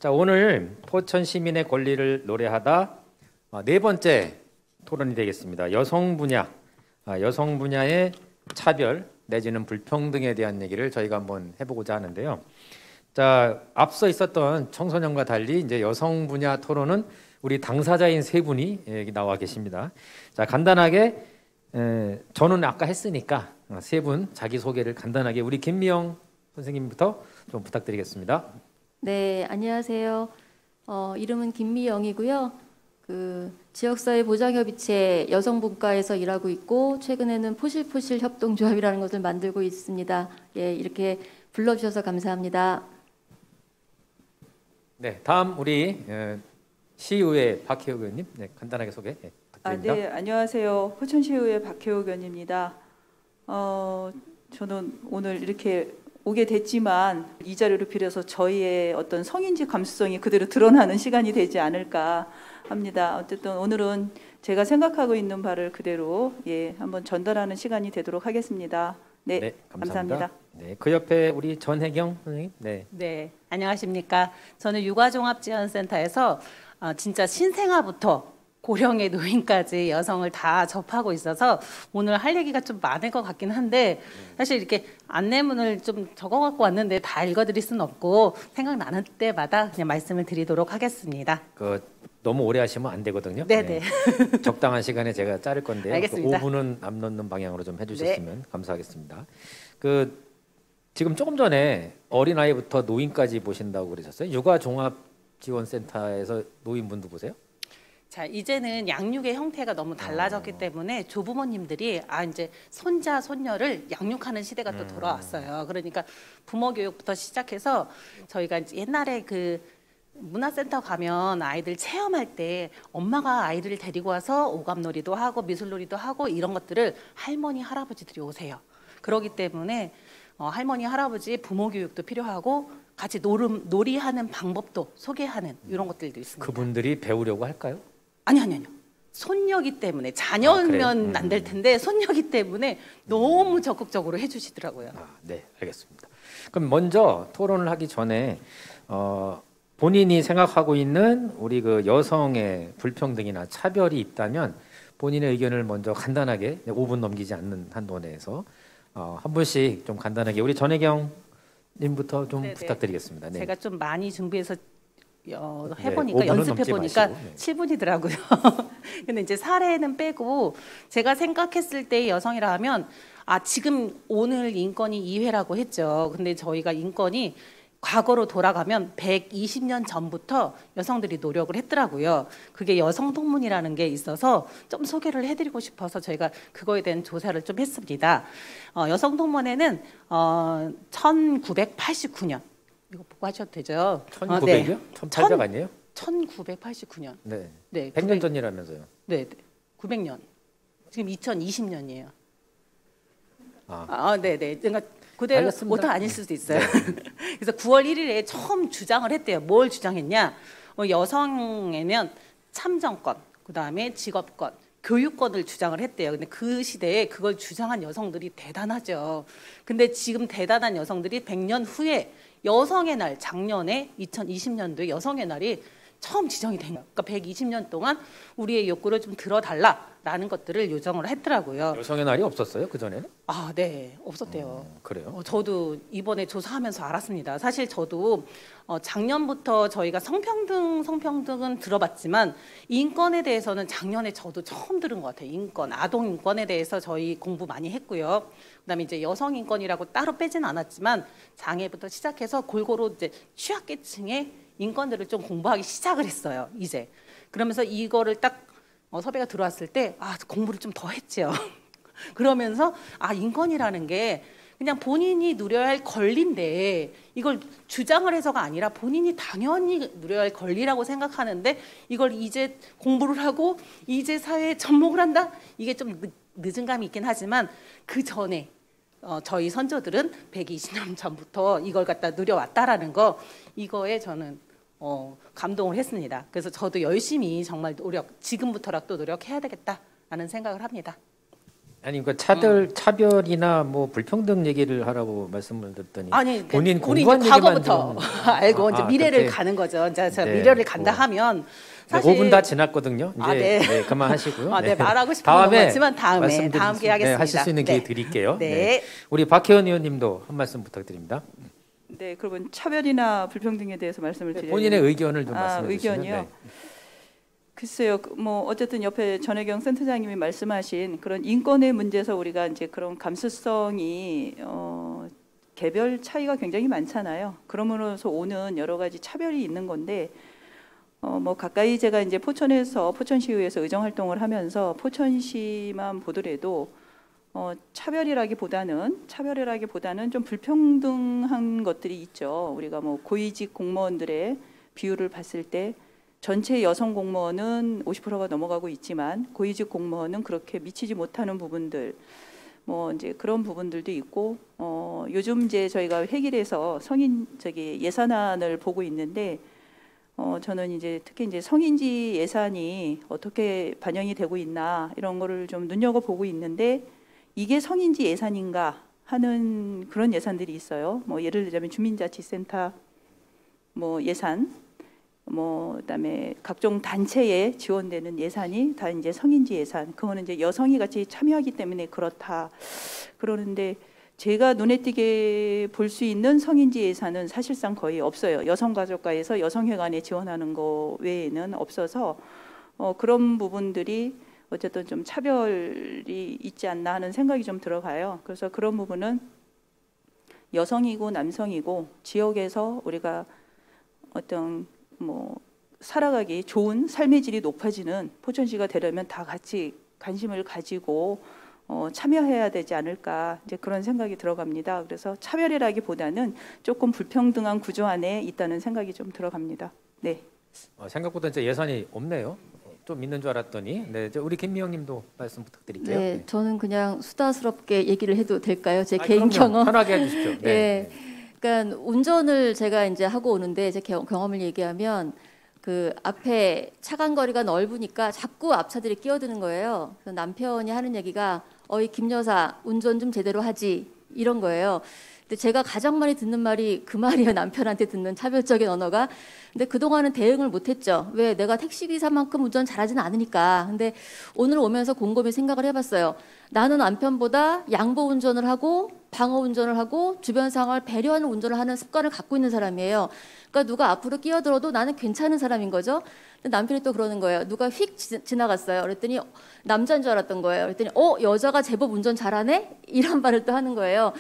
자, 오늘 포천 시민의 권리를 노래하다 네 번째 토론이 되겠습니다. 여성 분야의 차별 내지는 불평등에 대한 얘기를 저희가 한번 해보고자 하는데요. 자, 앞서 있었던 청소년과 달리 이제 여성 분야 토론은 우리 당사자인 세 분이 여기 나와 계십니다. 자, 간단하게 저는 아까 했으니까 세 분 자기 소개를 간단하게 우리 김미영 선생님부터 좀 부탁드리겠습니다. 네, 안녕하세요. 이름은 김미영이고요. 지역사회 보장협의체 여성분과에서 일하고 있고 최근에는 포실포실 협동조합이라는 것을 만들고 있습니다. 예, 이렇게 불러주셔서 감사합니다. 네, 다음 우리 시의회 박혜옥 의원님, 네, 간단하게 소개 부탁드립니다. 네, 안녕하세요. 포천시의회 박혜옥 의원입니다. 저는 오늘 이렇게 오게 됐지만 이 자리를 빌어서 저희의 어떤 성인지 감수성이 그대로 드러나는 시간이 되지 않을까 합니다. 어쨌든 오늘은 제가 생각하고 있는 바를 그대로 한번 전달하는 시간이 되도록 하겠습니다. 네, 감사합니다. 네, 그 옆에 우리 전혜경 선생님. 네, 안녕하십니까. 저는 육아종합지원센터에서 진짜 신생아부터 고령의 노인까지 여성을 다 접하고 있어서 오늘 할 얘기가 좀 많을 것 같긴 한데 사실 이렇게 안내문을 좀 적어갖고 왔는데 다 읽어드릴 수는 없고 생각나는 때마다 그냥 말씀을 드리도록 하겠습니다. 너무 오래 하시면 안 되거든요. 네네. 네. 적당한 시간에 제가 자를 건데요. 알겠습니다. 5분은 안 넣는 방향으로 좀 해주셨으면 감사하겠습니다. 지금 조금 전에 어린아이부터 노인까지 보신다고 그러셨어요. 육아종합지원센터에서 노인분도 보세요? 자, 이제는 양육의 형태가 너무 달라졌기 때문에 조부모님들이 이제 손자, 손녀를 양육하는 시대가 또 돌아왔어요. 그러니까 부모 교육부터 시작해서 저희가 이제 옛날에 문화센터 가면 아이들 체험할 때 엄마가 아이들을 데리고 와서 오감놀이도 하고 미술놀이도 하고 이런 것들을 할머니, 할아버지들이 오세요. 그렇기 때문에 할머니, 할아버지 부모 교육도 필요하고 같이 놀이하는 방법도 소개하는 이런 것들도 있습니다. 그분들이 배우려고 할까요? 아니요. 손녀기 때문에 자녀면 안 될 텐데 손녀기 때문에 너무 적극적으로 해주시더라고요. 네, 알겠습니다. 그럼 먼저 토론을 하기 전에 본인이 생각하고 있는 우리 여성의 불평등이나 차별이 있다면 본인의 의견을 먼저 간단하게 5분 넘기지 않는 한도 내에서 한 분씩 좀 간단하게 우리 전혜경 님부터 좀 부탁드리겠습니다. 네. 제가 좀 많이 준비해서 해보니까 연습해보니까 7분이더라고요. 근데 이제 사례는 빼고 제가 생각했을 때의 여성이라 하면 지금 오늘 인권이 2회라고 했죠. 근데 저희가 인권이 과거로 돌아가면 120년 전부터 여성들이 노력을 했더라고요. 그게 여성동문이라는 게 있어서 좀 소개를 해드리고 싶어서 저희가 그거에 대한 조사를 좀 했습니다. 여성동문회는 1989년 이거 보고 하셔도 되죠. 1900이요? 1800 아니에요? 1989년. 네. 100년 900... 전이라면서요. 네. 900년. 지금 2020년이에요. 네네. 그러니까 그대로 오타 아닐 수도 있어요. 네. 그래서 9월 1일에 처음 주장을 했대요. 뭘 주장했냐? 여성에면 참정권, 그다음에 직업권, 교육권을 주장을 했대요. 근데 그 시대에 그걸 주장한 여성들이 대단하죠. 근데 지금 대단한 여성들이 100년 후에 여성의 날, 작년에 2020년도에 여성의 날이 처음 지정이 된 거예요. 그러니까 120년 동안 우리의 욕구를 좀 들어달라라는 것들을 요청을 했더라고요. 여성의 날이 없었어요? 그전에는? 네. 없었대요. 그래요? 저도 이번에 조사하면서 알았습니다. 사실 저도 작년부터 저희가 성평등은 들어봤지만 인권에 대해서는 작년에 저도 처음 들은 것 같아요. 인권, 아동 인권에 대해서 저희 공부 많이 했고요. 그다음에 이제 여성 인권이라고 따로 빼진 않았지만 장애부터 시작해서 골고루 이제 취약계층의 인권들을 좀 공부하기 시작을 했어요. 이제 그러면서 이거를 딱 섭외가 들어왔을 때 공부를 좀 더 했죠. 그러면서 인권이라는 게 그냥 본인이 누려야 할 권리인데 이걸 주장을 해서가 아니라 본인이 당연히 누려야 할 권리라고 생각하는데 이걸 이제 공부를 하고 이제 사회에 접목을 한다? 이게 좀 늦은 감이 있긴 하지만 그 전에 저희 선조들은 120년 전부터 이걸 갖다 누려왔다라는 거 이거에 저는 감동을 했습니다. 그래서 저도 열심히 정말 지금부터라도 노력해야 되겠다라는 생각을 합니다. 아니 그러니까 차별이나 뭐 불평등 얘기를 하라고 말씀을 드렸더니 아니 본인 우리 공부한 이제 얘기만 과거부터 들었는데. 알고 이제 미래를 그렇게. 가는 거죠. 이제 저 네, 미래를 간다 뭐. 하면 네, 5분 다 지났거든요. 이제 네. 그만하시고요. 네, 말하고 싶은 건 너무 많지만 다음 기회 하겠습니다. 네, 하실 수 있는 기회 네. 드릴게요. 네. 우리 박혜원 의원님도 한 말씀 부탁드립니다. 네, 그러면 차별이나 불평등에 대해서 말씀을 드려요. 본인의 의견을 좀 말씀해 주시면. 의견이요. 글쎄요, 뭐 어쨌든 옆에 전혜경 센터장님이 말씀하신 그런 인권의 문제에서 우리가 이제 그런 감수성이 개별 차이가 굉장히 많잖아요. 그러므로서 오는 여러 가지 차별이 있는 건데 뭐 가까이 제가 이제 포천시의회에서 의정 활동을 하면서 포천시만 보더라도 차별이라기보다는 좀 불평등한 것들이 있죠. 우리가 뭐 고위직 공무원들의 비율을 봤을 때 전체 여성 공무원은 50%가 넘어가고 있지만 고위직 공무원은 그렇게 미치지 못하는 부분들, 뭐 이제 그런 부분들도 있고, 요즘 이제 저희가 회기에서 예산안을 보고 있는데, 저는 이제 특히 이제 성인지 예산이 어떻게 반영이 되고 있나 이런 거를 좀 눈여겨 보고 있는데, 이게 성인지 예산인가 하는 그런 예산들이 있어요. 뭐 예를 들자면 주민자치센터 뭐 예산, 뭐 그다음에 각종 단체에 지원되는 예산이 다 이제 성인지 예산. 그거는 이제 여성이 같이 참여하기 때문에 그렇다. 그러는데 제가 눈에 띄게 볼 수 있는 성인지 예산은 사실상 거의 없어요. 여성가족과에서 여성회관에 지원하는 거 외에는 없어서 그런 부분들이 어쨌든 좀 차별이 있지 않나 하는 생각이 좀 들어가요. 그래서 그런 부분은 여성이고 남성이고 지역에서 우리가 어떤 뭐 살아가기 좋은 삶의 질이 높아지는 포천시가 되려면 다 같이 관심을 가지고 참여해야 되지 않을까 이제 그런 생각이 들어갑니다. 그래서 차별이라기보다는 조금 불평등한 구조 안에 있다는 생각이 좀 들어갑니다. 네. 생각보다 진짜 예산이 없네요. 좀 있는 줄 알았더니. 네, 우리 김미영님도 말씀 부탁드릴게요. 네, 저는 그냥 수다스럽게 얘기를 해도 될까요? 제 그럼요. 개인 경험. 편하게 해주십시오. 네. 네. 그러니까 운전을 제가 이제 하고 오는데 제 경험을 얘기하면 그 앞에 차간 거리가 넓으니까 자꾸 앞차들이 끼어드는 거예요. 그래서 남편이 하는 얘기가 어이 김 여사 운전 좀 제대로 하지 이런 거예요. 근데 제가 가장 많이 듣는 말이 그 말이에요. 남편한테 듣는 차별적인 언어가. 근데 그동안은 대응을 못했죠. 왜? 내가 택시기사만큼 운전 잘하지는 않으니까. 근데 오늘 오면서 곰곰이 생각을 해봤어요. 나는 남편보다 양보 운전을 하고 방어 운전을 하고 주변 상황을 배려하는 운전을 하는 습관을 갖고 있는 사람이에요. 그러니까 누가 앞으로 끼어들어도 나는 괜찮은 사람인 거죠. 근데 남편이 또 그러는 거예요. 누가 휙 지나갔어요. 그랬더니 남자인 줄 알았던 거예요. 그랬더니 여자가 제법 운전 잘하네? 이런 말을 또 하는 거예요.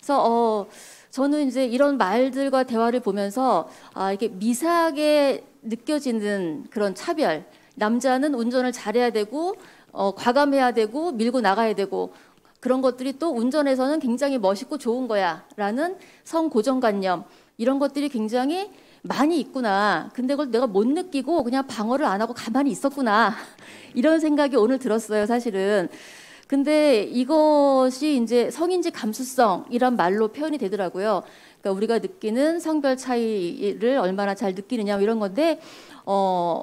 그래서 저는 이제 이런 말들과 대화를 보면서 이게 미세하게 느껴지는 그런 차별. 남자는 운전을 잘해야 되고 과감해야 되고 밀고 나가야 되고 그런 것들이 또 운전에서는 굉장히 멋있고 좋은 거야라는 성고정관념 이런 것들이 굉장히 많이 있구나. 근데 그걸 내가 못 느끼고 그냥 방어를 안 하고 가만히 있었구나. 이런 생각이 오늘 들었어요, 사실은. 근데 이것이 이제 성인지 감수성이란 말로 표현이 되더라고요. 그러니까 우리가 느끼는 성별 차이를 얼마나 잘 느끼느냐 이런 건데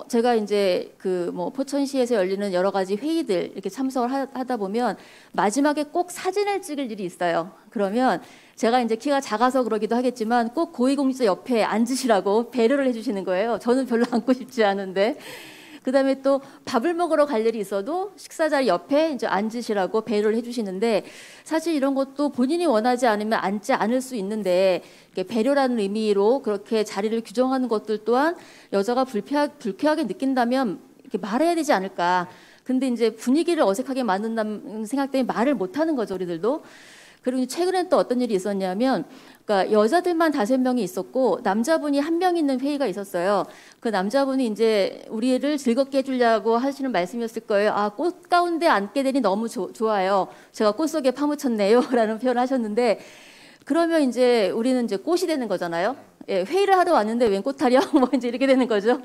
제가 이제 그 뭐 포천시에서 열리는 여러 가지 회의들 이렇게 참석을 하다 보면 마지막에 꼭 사진을 찍을 일이 있어요. 그러면 제가 이제 키가 작아서 그러기도 하겠지만 꼭 고위공직자 옆에 앉으시라고 배려를 해주시는 거예요. 저는 별로 앉고 싶지 않은데. 그다음에 또 밥을 먹으러 갈 일이 있어도 식사 자리 옆에 이제 앉으시라고 배려를 해주시는데 사실 이런 것도 본인이 원하지 않으면 앉지 않을 수 있는데 배려라는 의미로 그렇게 자리를 규정하는 것들 또한 여자가 불쾌하게 느낀다면 이렇게 말해야 되지 않을까. 근데 이제 분위기를 어색하게 만든다는 생각 때문에 말을 못하는 거죠, 우리들도. 그리고 최근에 또 어떤 일이 있었냐면 그러니까 여자들만 5명이 있었고 남자분이 1명 있는 회의가 있었어요. 그 남자분이 이제 우리를 즐겁게 해주려고 하시는 말씀이었을 거예요. 꽃 가운데 앉게 되니 너무 좋아요. 제가 꽃 속에 파묻혔네요. 라는 표현을 하셨는데 그러면 이제 우리는 이제 꽃이 되는 거잖아요. 예, 회의를 하러 왔는데 웬 꽃타령 뭐 이제 이렇게 되는 거죠.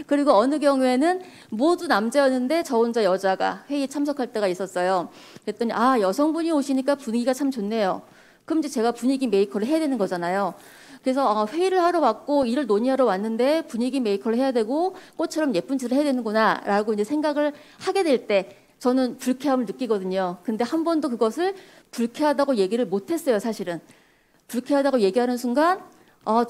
그리고 어느 경우에는 모두 남자였는데 저 혼자 여자가 회의에 참석할 때가 있었어요. 그랬더니 여성분이 오시니까 분위기가 참 좋네요. 그럼 이제 제가 분위기 메이커를 해야 되는 거잖아요. 그래서 회의를 하러 왔고 일을 논의하러 왔는데 분위기 메이커를 해야 되고 꽃처럼 예쁜 짓을 해야 되는구나라고 이제 생각을 하게 될 때 저는 불쾌함을 느끼거든요. 근데 한 번도 그것을 불쾌하다고 얘기를 못했어요, 사실은. 불쾌하다고 얘기하는 순간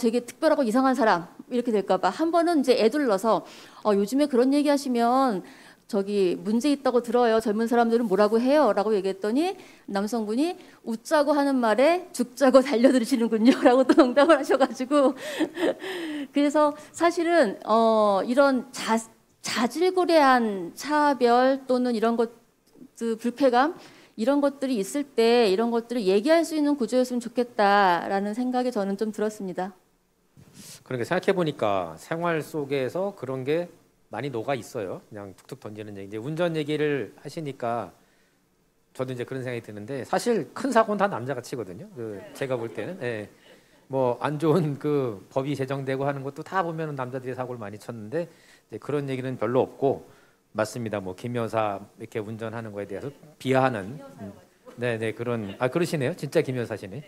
되게 특별하고 이상한 사람 이렇게 될까 봐 한 번은 이제 애둘러서 요즘에 그런 얘기 하시면 저기 문제 있다고 들어요. 젊은 사람들은 뭐라고 해요? 라고 얘기했더니 남성분이 웃자고 하는 말에 죽자고 달려들으시는군요. 라고 또 농담을 하셔가지고 그래서 사실은 이런 자질구레한 차별 또는 이런 것 불쾌감 이런 것들이 있을 때 이런 것들을 얘기할 수 있는 구조였으면 좋겠다라는 생각이 저는 좀 들었습니다. 그러니까 생각해 보니까 생활 속에서 그런 게 많이 녹아 있어요. 그냥 툭툭 던지는 얘기. 이제 운전 얘기를 하시니까 저도 이제 그런 생각이 드는데 사실 큰 사고는 다 남자가 치거든요. 제가 볼 때는 뭐 안 좋은 그 법이 제정되고 하는 것도 다 보면은 남자들이 사고를 많이 쳤는데 이제 그런 얘기는 별로 없고. 맞습니다. 뭐 김 여사 이렇게 운전하는 거에 대해서 비하하는 네네 그런 그러시네요. 진짜 김 여사시네.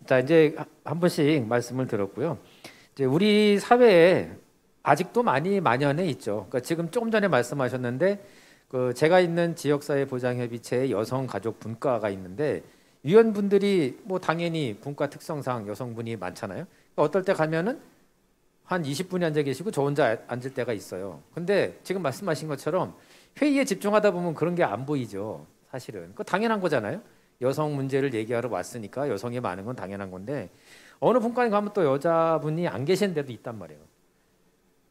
자 이제 한 번씩 말씀을 들었고요. 이제 우리 사회에 아직도 많이 만연해 있죠. 그러니까 지금 조금 전에 말씀하셨는데 그 제가 있는 지역사회 보장협의체에 여성 가족 분과가 있는데 위원분들이 뭐 당연히 분과 특성상 여성분이 많잖아요. 그러니까 어떨 때 가면은 한 20분이 앉아 계시고 저 혼자 앉을 때가 있어요. 근데 지금 말씀하신 것처럼 회의에 집중하다 보면 그런 게 안 보이죠. 사실은. 그거 당연한 거잖아요. 여성 문제를 얘기하러 왔으니까 여성이 많은 건 당연한 건데 어느 분과에 가면 또 여자분이 안 계신 데도 있단 말이에요.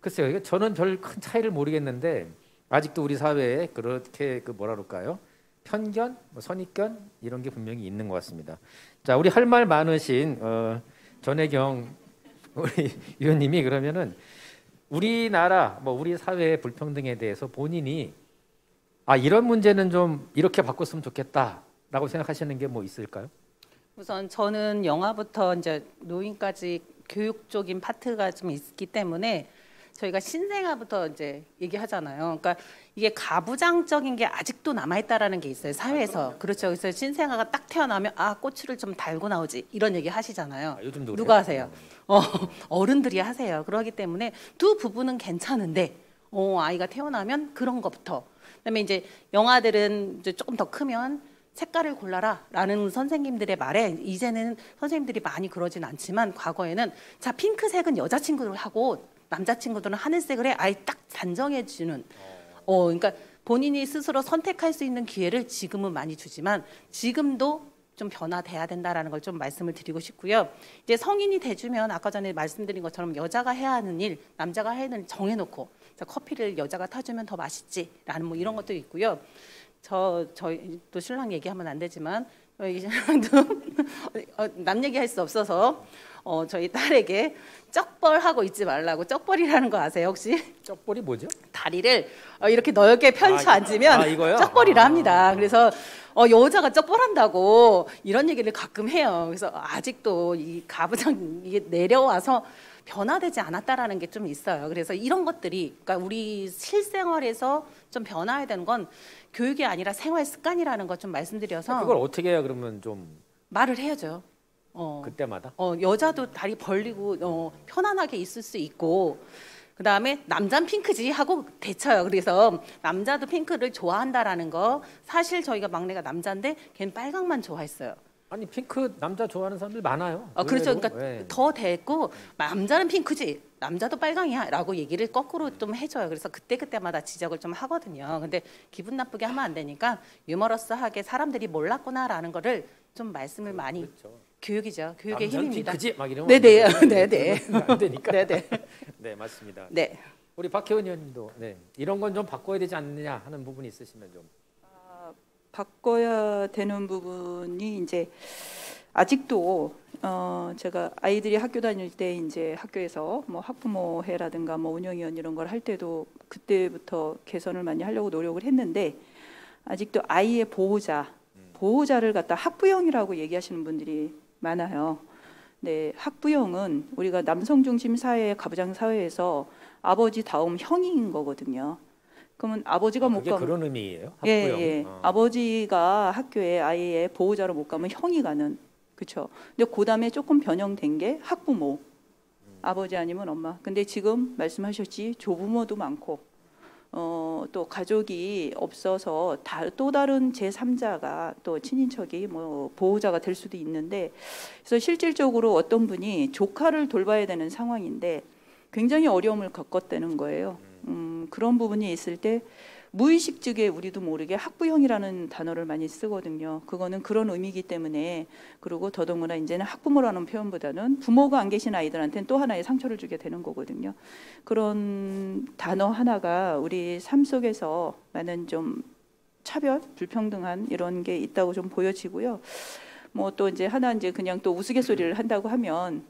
글쎄요. 저는 별 큰 차이를 모르겠는데 아직도 우리 사회에 그렇게 그 뭐라 그럴까요? 편견, 뭐 선입견 이런 게 분명히 있는 것 같습니다. 자, 우리 할 말 많으신 전혜경 우리 위원님이 그러면은 우리나라 뭐 우리 사회의 불평등에 대해서 본인이 이런 문제는 좀 이렇게 바꿨으면 좋겠다라고 생각하시는 게 뭐 있을까요? 우선 저는 영아부터 이제 노인까지 교육적인 파트가 좀 있기 때문에 저희가 신생아부터 이제 얘기하잖아요. 그러니까 이게 가부장적인 게 아직도 남아있다라는 게 있어요, 사회에서. 그렇죠. 그래서 신생아가 딱 태어나면 꼬치를 좀 달고 나오지 이런 얘기 하시잖아요. 요즘도 누가 하세요? 어른들이 하세요. 그러기 때문에 두 부분은 괜찮은데 아이가 태어나면 그런 것부터. 그다음에 이제 영아들은 이제 조금 더 크면 색깔을 골라라라는 선생님들의 말에 이제는 선생님들이 많이 그러진 않지만 과거에는 자 핑크색은 여자친구들하고 남자친구들은 하늘색을 해 아예 딱 단정해 주는 그러니까 본인이 스스로 선택할 수 있는 기회를 지금은 많이 주지만 지금도 좀 변화돼야 된다라는 걸 좀 말씀을 드리고 싶고요. 이제 성인이 돼주면 아까 전에 말씀드린 것처럼 여자가 해야 하는 일, 남자가 해야 하는 일 정해놓고 자, 커피를 여자가 타주면 더 맛있지라는 뭐 이런 것도 있고요. 저희 또 신랑 얘기하면 안 되지만 저희 신랑도 남 얘기할 수 없어서 저희 딸에게 쩍벌하고 있지 말라고. 쩍벌이라는 거 아세요 혹시? 쩍벌이 뭐죠? 다리를 이렇게 넓게 펼쳐 앉으면 이거요? 쩍벌이라 합니다. 그래서 여자가 쩍벌한다고 이런 얘기를 가끔 해요. 그래서 아직도 이 가부장 이게 내려와서 변화되지 않았다라는 게 좀 있어요. 그래서 이런 것들이 그러니까 우리 실생활에서 좀 변화해야 되는 건 교육이 아니라 생활 습관이라는 것 좀 말씀드려서 그걸 어떻게 해야 그러면 좀 말을 해야죠. 그때마다 여자도 다리 벌리고 편안하게 있을 수 있고 그다음에 남자는 핑크지 하고 대쳐요. 그래서 남자도 핑크를 좋아한다라는 거 사실 저희가 막내가 남자인데 걔는 빨강만 좋아했어요. 아니 핑크 남자 좋아하는 사람들 많아요. 그렇죠. 의외로. 그러니까 더 됐고 남자는 핑크지 남자도 빨강이야라고 얘기를 거꾸로 좀 해줘요. 그래서 그때마다 지적을 좀 하거든요. 근데 기분 나쁘게 하면 안 되니까 유머러스하게 사람들이 몰랐구나라는 거를 좀 말씀을 많이 그렇죠. 교육이죠. 교육의 남자는 힘입니다. 핑크지 막 이러면 네네. 안 돼요. 네네. 안 되니까. 네네. 네 맞습니다. 네. 우리 박혜원 의원님도 이런 건 좀 바꿔야 되지 않느냐 하는 부분이 있으시면 좀. 바꿔야 되는 부분이 이제 아직도 제가 아이들이 학교 다닐 때 이제 학교에서 뭐 학부모회라든가 뭐 운영위원 이런 걸 할 때도 그때부터 개선을 많이 하려고 노력을 했는데 아직도 아이의 보호자를 갖다 학부형이라고 얘기하시는 분들이 많아요. 네, 학부형은 우리가 남성 중심 사회, 가부장 사회에서 아버지 다음 형인 거거든요. 그러면 아버지가 못 그게 가면 그런 의미예요? 예, 학부형. 예. 아버지가 학교에 아이의 보호자로 못 가면 형이 가는 그렇죠. 근데 그다음에 조금 변형된 게 학부모. 아버지 아니면 엄마. 근데 지금 말씀하셨지 조부모도 많고 또 가족이 없어서 또 다른 제3자가 또 친인척이 뭐 보호자가 될 수도 있는데, 그래서 실질적으로 어떤 분이 조카를 돌봐야 되는 상황인데 굉장히 어려움을 겪었다는 거예요. 그런 부분이 있을 때 무의식적에 우리도 모르게 학부형이라는 단어를 많이 쓰거든요. 그거는 그런 의미이기 때문에, 그리고 더더구나 이제는 학부모라는 표현보다는 부모가 안 계신 아이들한테는 또 하나의 상처를 주게 되는 거거든요. 그런 단어 하나가 우리 삶 속에서 많은 좀 차별, 불평등한 이런 게 있다고 좀 보여지고요. 뭐 또 이제 하나 이제 그냥 또 우스갯소리를 한다고 하면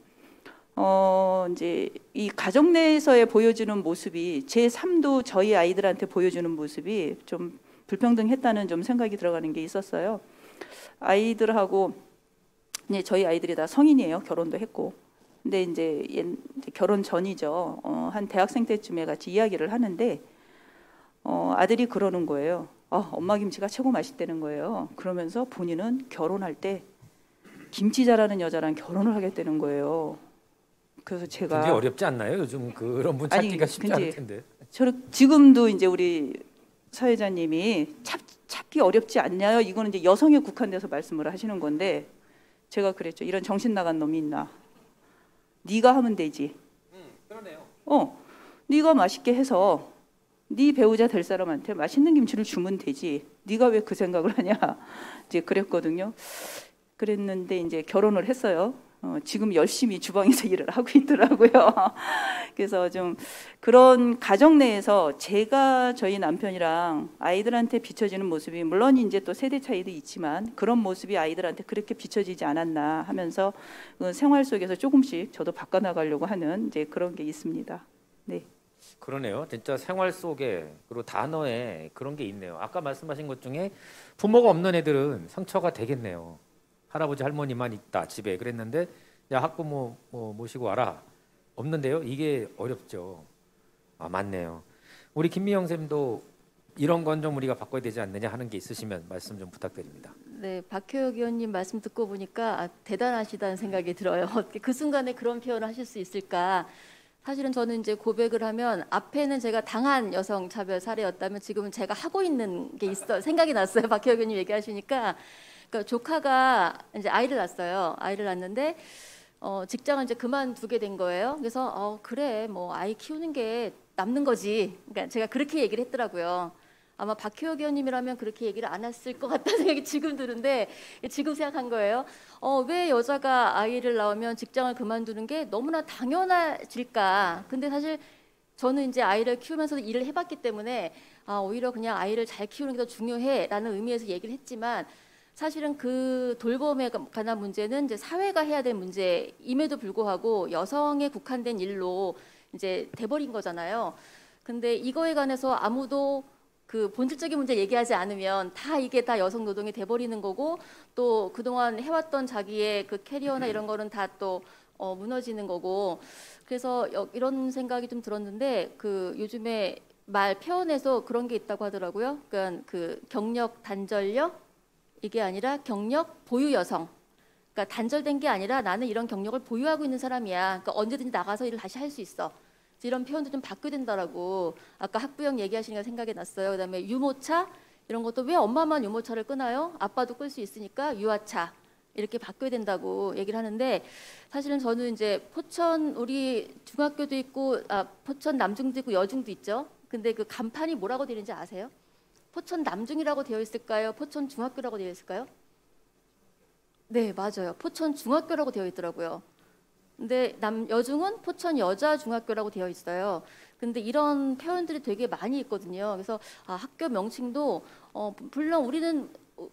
이제 이 가정 내에서의 보여주는 모습이 제3도 저희 아이들한테 보여주는 모습이 좀 불평등했다는 좀 생각이 들어가는 게 있었어요. 아이들하고 이제 저희 아이들이 다 성인이에요. 결혼도 했고. 근데 이제 결혼 전이죠. 한 대학생 때쯤에 같이 이야기를 하는데 아들이 그러는 거예요. 엄마 김치가 최고 맛있다는 거예요. 그러면서 본인은 결혼할 때 김치 잘하는 여자랑 결혼을 하겠다는 거예요. 그래서 제가 굉장히 어렵지 않나요? 요즘 그런 분 찾기가 쉽지 않을 텐데. 저는 지금도 이제 우리 사회자님이 찾기 어렵지 않냐요? 이거는 이제 여성에 국한돼서 말씀을 하시는 건데, 제가 그랬죠. 이런 정신 나간 놈이 있나? 네가 하면 되지. 그러네요. 네가 맛있게 해서 네 배우자 될 사람한테 맛있는 김치를 주면 되지. 네가 왜 그 생각을 하냐? 이제 그랬거든요. 그랬는데 이제 결혼을 했어요. 지금 열심히 주방에서 일을 하고 있더라고요. 그래서 좀 그런 가정 내에서 제가 저희 남편이랑 아이들한테 비춰지는 모습이, 물론 이제 또 세대 차이도 있지만 그런 모습이 아이들한테 그렇게 비춰지지 않았나 하면서 생활 속에서 조금씩 저도 바꿔나가려고 하는 이제 그런 게 있습니다. 네. 그러네요. 진짜 생활 속에, 그리고 단어에 그런 게 있네요. 아까 말씀하신 것 중에 부모가 없는 애들은 상처가 되겠네요. 할아버지 할머니만 있다 집에 그랬는데, 야 학부모 모시고 와라, 없는데요. 이게 어렵죠. 맞네요. 우리 김미영 쌤도 이런 건 좀 우리가 바꿔야 되지 않느냐 하는 게 있으시면 말씀 좀 부탁드립니다. 네, 박효혁 의원님 말씀 듣고 보니까 대단하시다는 생각이 들어요. 어떻게 그 순간에 그런 표현을 하실 수 있을까? 사실은 저는 이제 고백을 하면 앞에는 제가 당한 여성 차별 사례였다면 지금은 제가 하고 있는 게 생각이 났어요. 박효혁 의원님 얘기하시니까. 그러니까 조카가 이제 아이를 낳았어요. 아이를 낳았는데 직장을 이제 그만두게 된 거예요. 그래서 그래 뭐 아이 키우는 게 남는 거지. 그러니까 제가 그렇게 얘기를 했더라고요. 아마 박효혁 의원님이라면 그렇게 얘기를 안 했을 것 같다는 생각이 지금 드는데, 지금 생각한 거예요. 왜 여자가 아이를 낳으면 직장을 그만두는 게 너무나 당연해질까? 근데 사실 저는 이제 아이를 키우면서도 일을 해봤기 때문에 오히려 그냥 아이를 잘 키우는 게 더 중요해라는 의미에서 얘기를 했지만, 사실은 그 돌봄에 관한 문제는 이제 사회가 해야 될 문제임에도 불구하고 여성에 국한된 일로 이제 돼버린 거잖아요. 근데 이거에 관해서 아무도 그 본질적인 문제 얘기하지 않으면 다 이게 다 여성 노동이 돼버리는 거고, 또 그동안 해왔던 자기의 그 캐리어나 이런 거는 다 또 무너지는 거고, 그래서 이런 생각이 좀 들었는데, 그 요즘에 말 표현에서 그런 게 있다고 하더라고요. 그러니까 그 경력 단절력, 이게 아니라 경력 보유 여성. 그러니까 단절된 게 아니라 나는 이런 경력을 보유하고 있는 사람이야. 그러니까 언제든지 나가서 일을 다시 할 수 있어. 이런 표현도 좀 바뀌어야 된다라고 아까 학부형 얘기하시니까 생각이 났어요. 그다음에 유모차 이런 것도 왜 엄마만 유모차를 끄나요? 아빠도 끌 수 있으니까 유아차 이렇게 바뀌어야 된다고 얘기를 하는데, 사실은 저는 이제 포천 우리 중학교도 있고 포천 남중도 있고 여중도 있죠. 근데 그 간판이 뭐라고 되어 있는지 아세요? 포천 남중이라고 되어 있을까요? 포천 중학교라고 되어 있을까요? 네, 맞아요. 포천 중학교라고 되어 있더라고요. 근데 여중은 포천 여자 중학교라고 되어 있어요. 근데 이런 표현들이 되게 많이 있거든요. 그래서 학교 명칭도 물론 우리는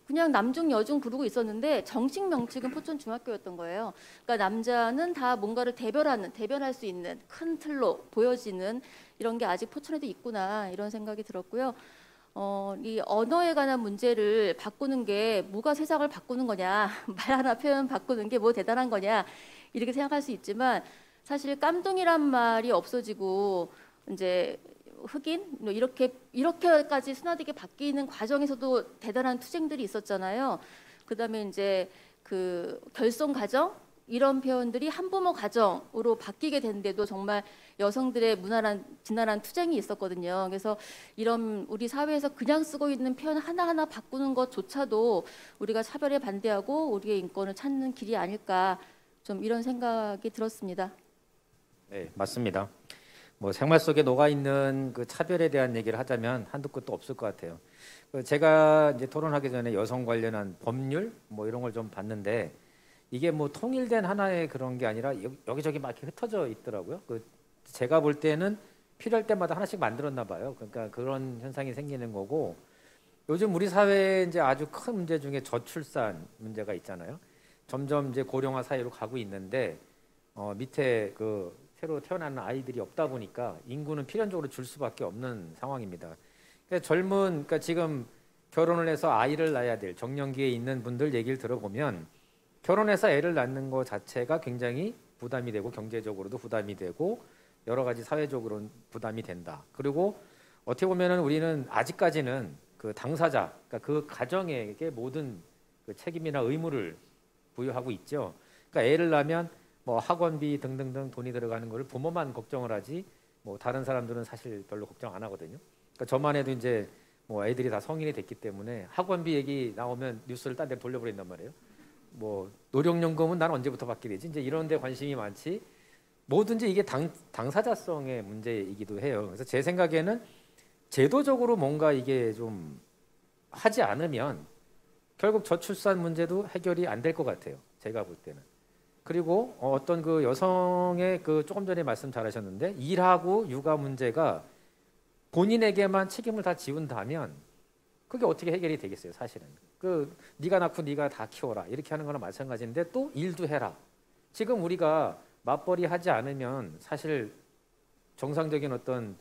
그냥 남중 여중 부르고 있었는데 정식 명칭은 포천 중학교였던 거예요. 그러니까 남자는 다 뭔가를 대변할 수 있는 큰 틀로 보여지는 이런 게 아직 포천에도 있구나, 이런 생각이 들었고요. 이 언어에 관한 문제를 바꾸는 게 뭐가 세상을 바꾸는 거냐, 말 하나 표현 바꾸는 게 뭐 대단한 거냐, 이렇게 생각할 수 있지만, 사실 깜둥이란 말이 없어지고 이제 흑인 이렇게까지 순화되게 바뀌는 과정에서도 대단한 투쟁들이 있었잖아요. 그다음에 이제 그 결손 가정, 이런 표현들이 한부모 가정으로 바뀌게 됐는데도 정말 여성들의 진난한 투쟁이 있었거든요. 그래서 이런 우리 사회에서 그냥 쓰고 있는 표현 하나하나 바꾸는 것조차도 우리가 차별에 반대하고 우리의 인권을 찾는 길이 아닐까, 좀 이런 생각이 들었습니다. 네, 맞습니다. 뭐 생활 속에 녹아 있는 그 차별에 대한 얘기를 하자면 한두 끝도 없을 것 같아요. 제가 이제 토론하기 전에 여성 관련한 법률 뭐 이런 걸 좀 봤는데 이게 뭐 통일된 하나의 그런 게 아니라 여기저기 막 이렇게 흩어져 있더라고요. 제가 볼 때는 필요할 때마다 하나씩 만들었나 봐요. 그러니까 그런 현상이 생기는 거고, 요즘 우리 사회에 이제 아주 큰 문제 중에 저출산 문제가 있잖아요. 점점 이제 고령화 사회로 가고 있는데 밑에 그 새로 태어나는 아이들이 없다 보니까 인구는 필연적으로 줄 수밖에 없는 상황입니다. 그러니까 그러니까 지금 결혼을 해서 아이를 낳아야 될 정년기에 있는 분들 얘기를 들어보면 결혼해서 애를 낳는 것 자체가 굉장히 부담이 되고 경제적으로도 부담이 되고 여러 가지 사회적으로 부담이 된다. 그리고 어떻게 보면은 우리는 아직까지는 그 당사자, 그러니까 그 가정에게 모든 그 책임이나 의무를 부여하고 있죠. 그러니까 애를 낳으면 뭐 학원비 등등등 돈이 들어가는 거를 부모만 걱정을 하지 뭐 다른 사람들은 사실 별로 걱정 안 하거든요. 그러니까 저만 해도 이제 뭐 애들이 다 성인이 됐기 때문에 학원비 얘기 나오면 뉴스를 딴 데 돌려버린단 말이에요. 뭐 노령연금은 난 언제부터 받게 되지? 이제 이런 데 관심이 많지. 뭐든지 이게 당사자성의 문제이기도 해요. 그래서 제 생각에는 제도적으로 뭔가 이게 좀 하지 않으면 결국 저출산 문제도 해결이 안 될 것 같아요. 제가 볼 때는. 그리고 어떤 그 여성의 그 조금 전에 말씀 잘하셨는데 일하고 육아 문제가 본인에게만 책임을 다 지운다면 그게 어떻게 해결이 되겠어요, 사실은. 네가 낳고 네가 다 키워라 이렇게 하는 거랑 마찬가지인데 또 일도 해라. 지금 우리가 맞벌이 하지 않으면 사실 정상적인 어떤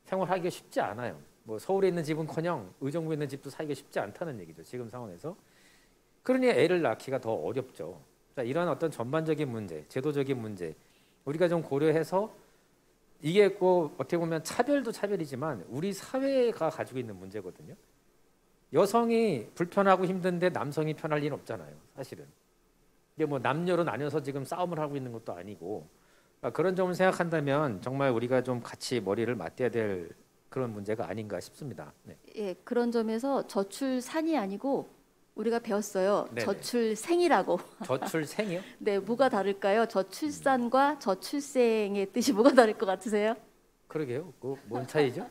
생활하기가 쉽지 않아요. 뭐 서울에 있는 집은커녕 의정부에 있는 집도 살기가 쉽지 않다는 얘기죠, 지금 상황에서. 그러니 애를 낳기가 더 어렵죠. 자, 이런 어떤 전반적인 문제, 제도적인 문제 우리가 좀 고려해서 이게 꼭 어떻게 보면 차별도 차별이지만 우리 사회가 가지고 있는 문제거든요. 여성이 불편하고 힘든데 남성이 편할 리는 없잖아요, 사실은. 이게 뭐 남녀로 나뉘어서 지금 싸움을 하고 있는 것도 아니고, 그런 점을 생각한다면 정말 우리가 좀 같이 머리를 맞대야 될 그런 문제가 아닌가 싶습니다. 네. 예, 그런 점에서 저출산이 아니고 우리가 배웠어요. 네네. 저출생이라고. 저출생이요? 네, 뭐가 다를까요? 저출산과 저출생의 뜻이 뭐가 다를 것 같으세요? 그러게요. 뭔 차이죠?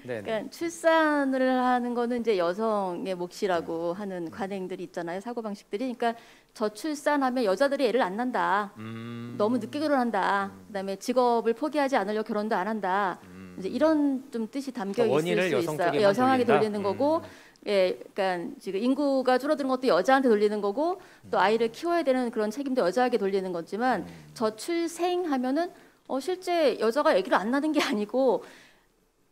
네. 그러니까 출산을 하는 거는 이제 여성의 몫이라고 하는 관행들이 있잖아요. 사고방식들이. 그러니까 저출산하면 여자들이 애를 안 낳는다. 너무 늦게 결혼한다. 그다음에 직업을 포기하지 않으려 결혼도 안 한다. 이제 이런 좀 뜻이 담겨 있을 수 있어요. 여성에게 돌리는 거고, 예, 그러니까 지금 인구가 줄어드는 것도 여자한테 돌리는 거고, 또 아이를 키워야 되는 그런 책임도 여자에게 돌리는 거지만 저출생하면은 실제 여자가 아기를 안 낳는 게 아니고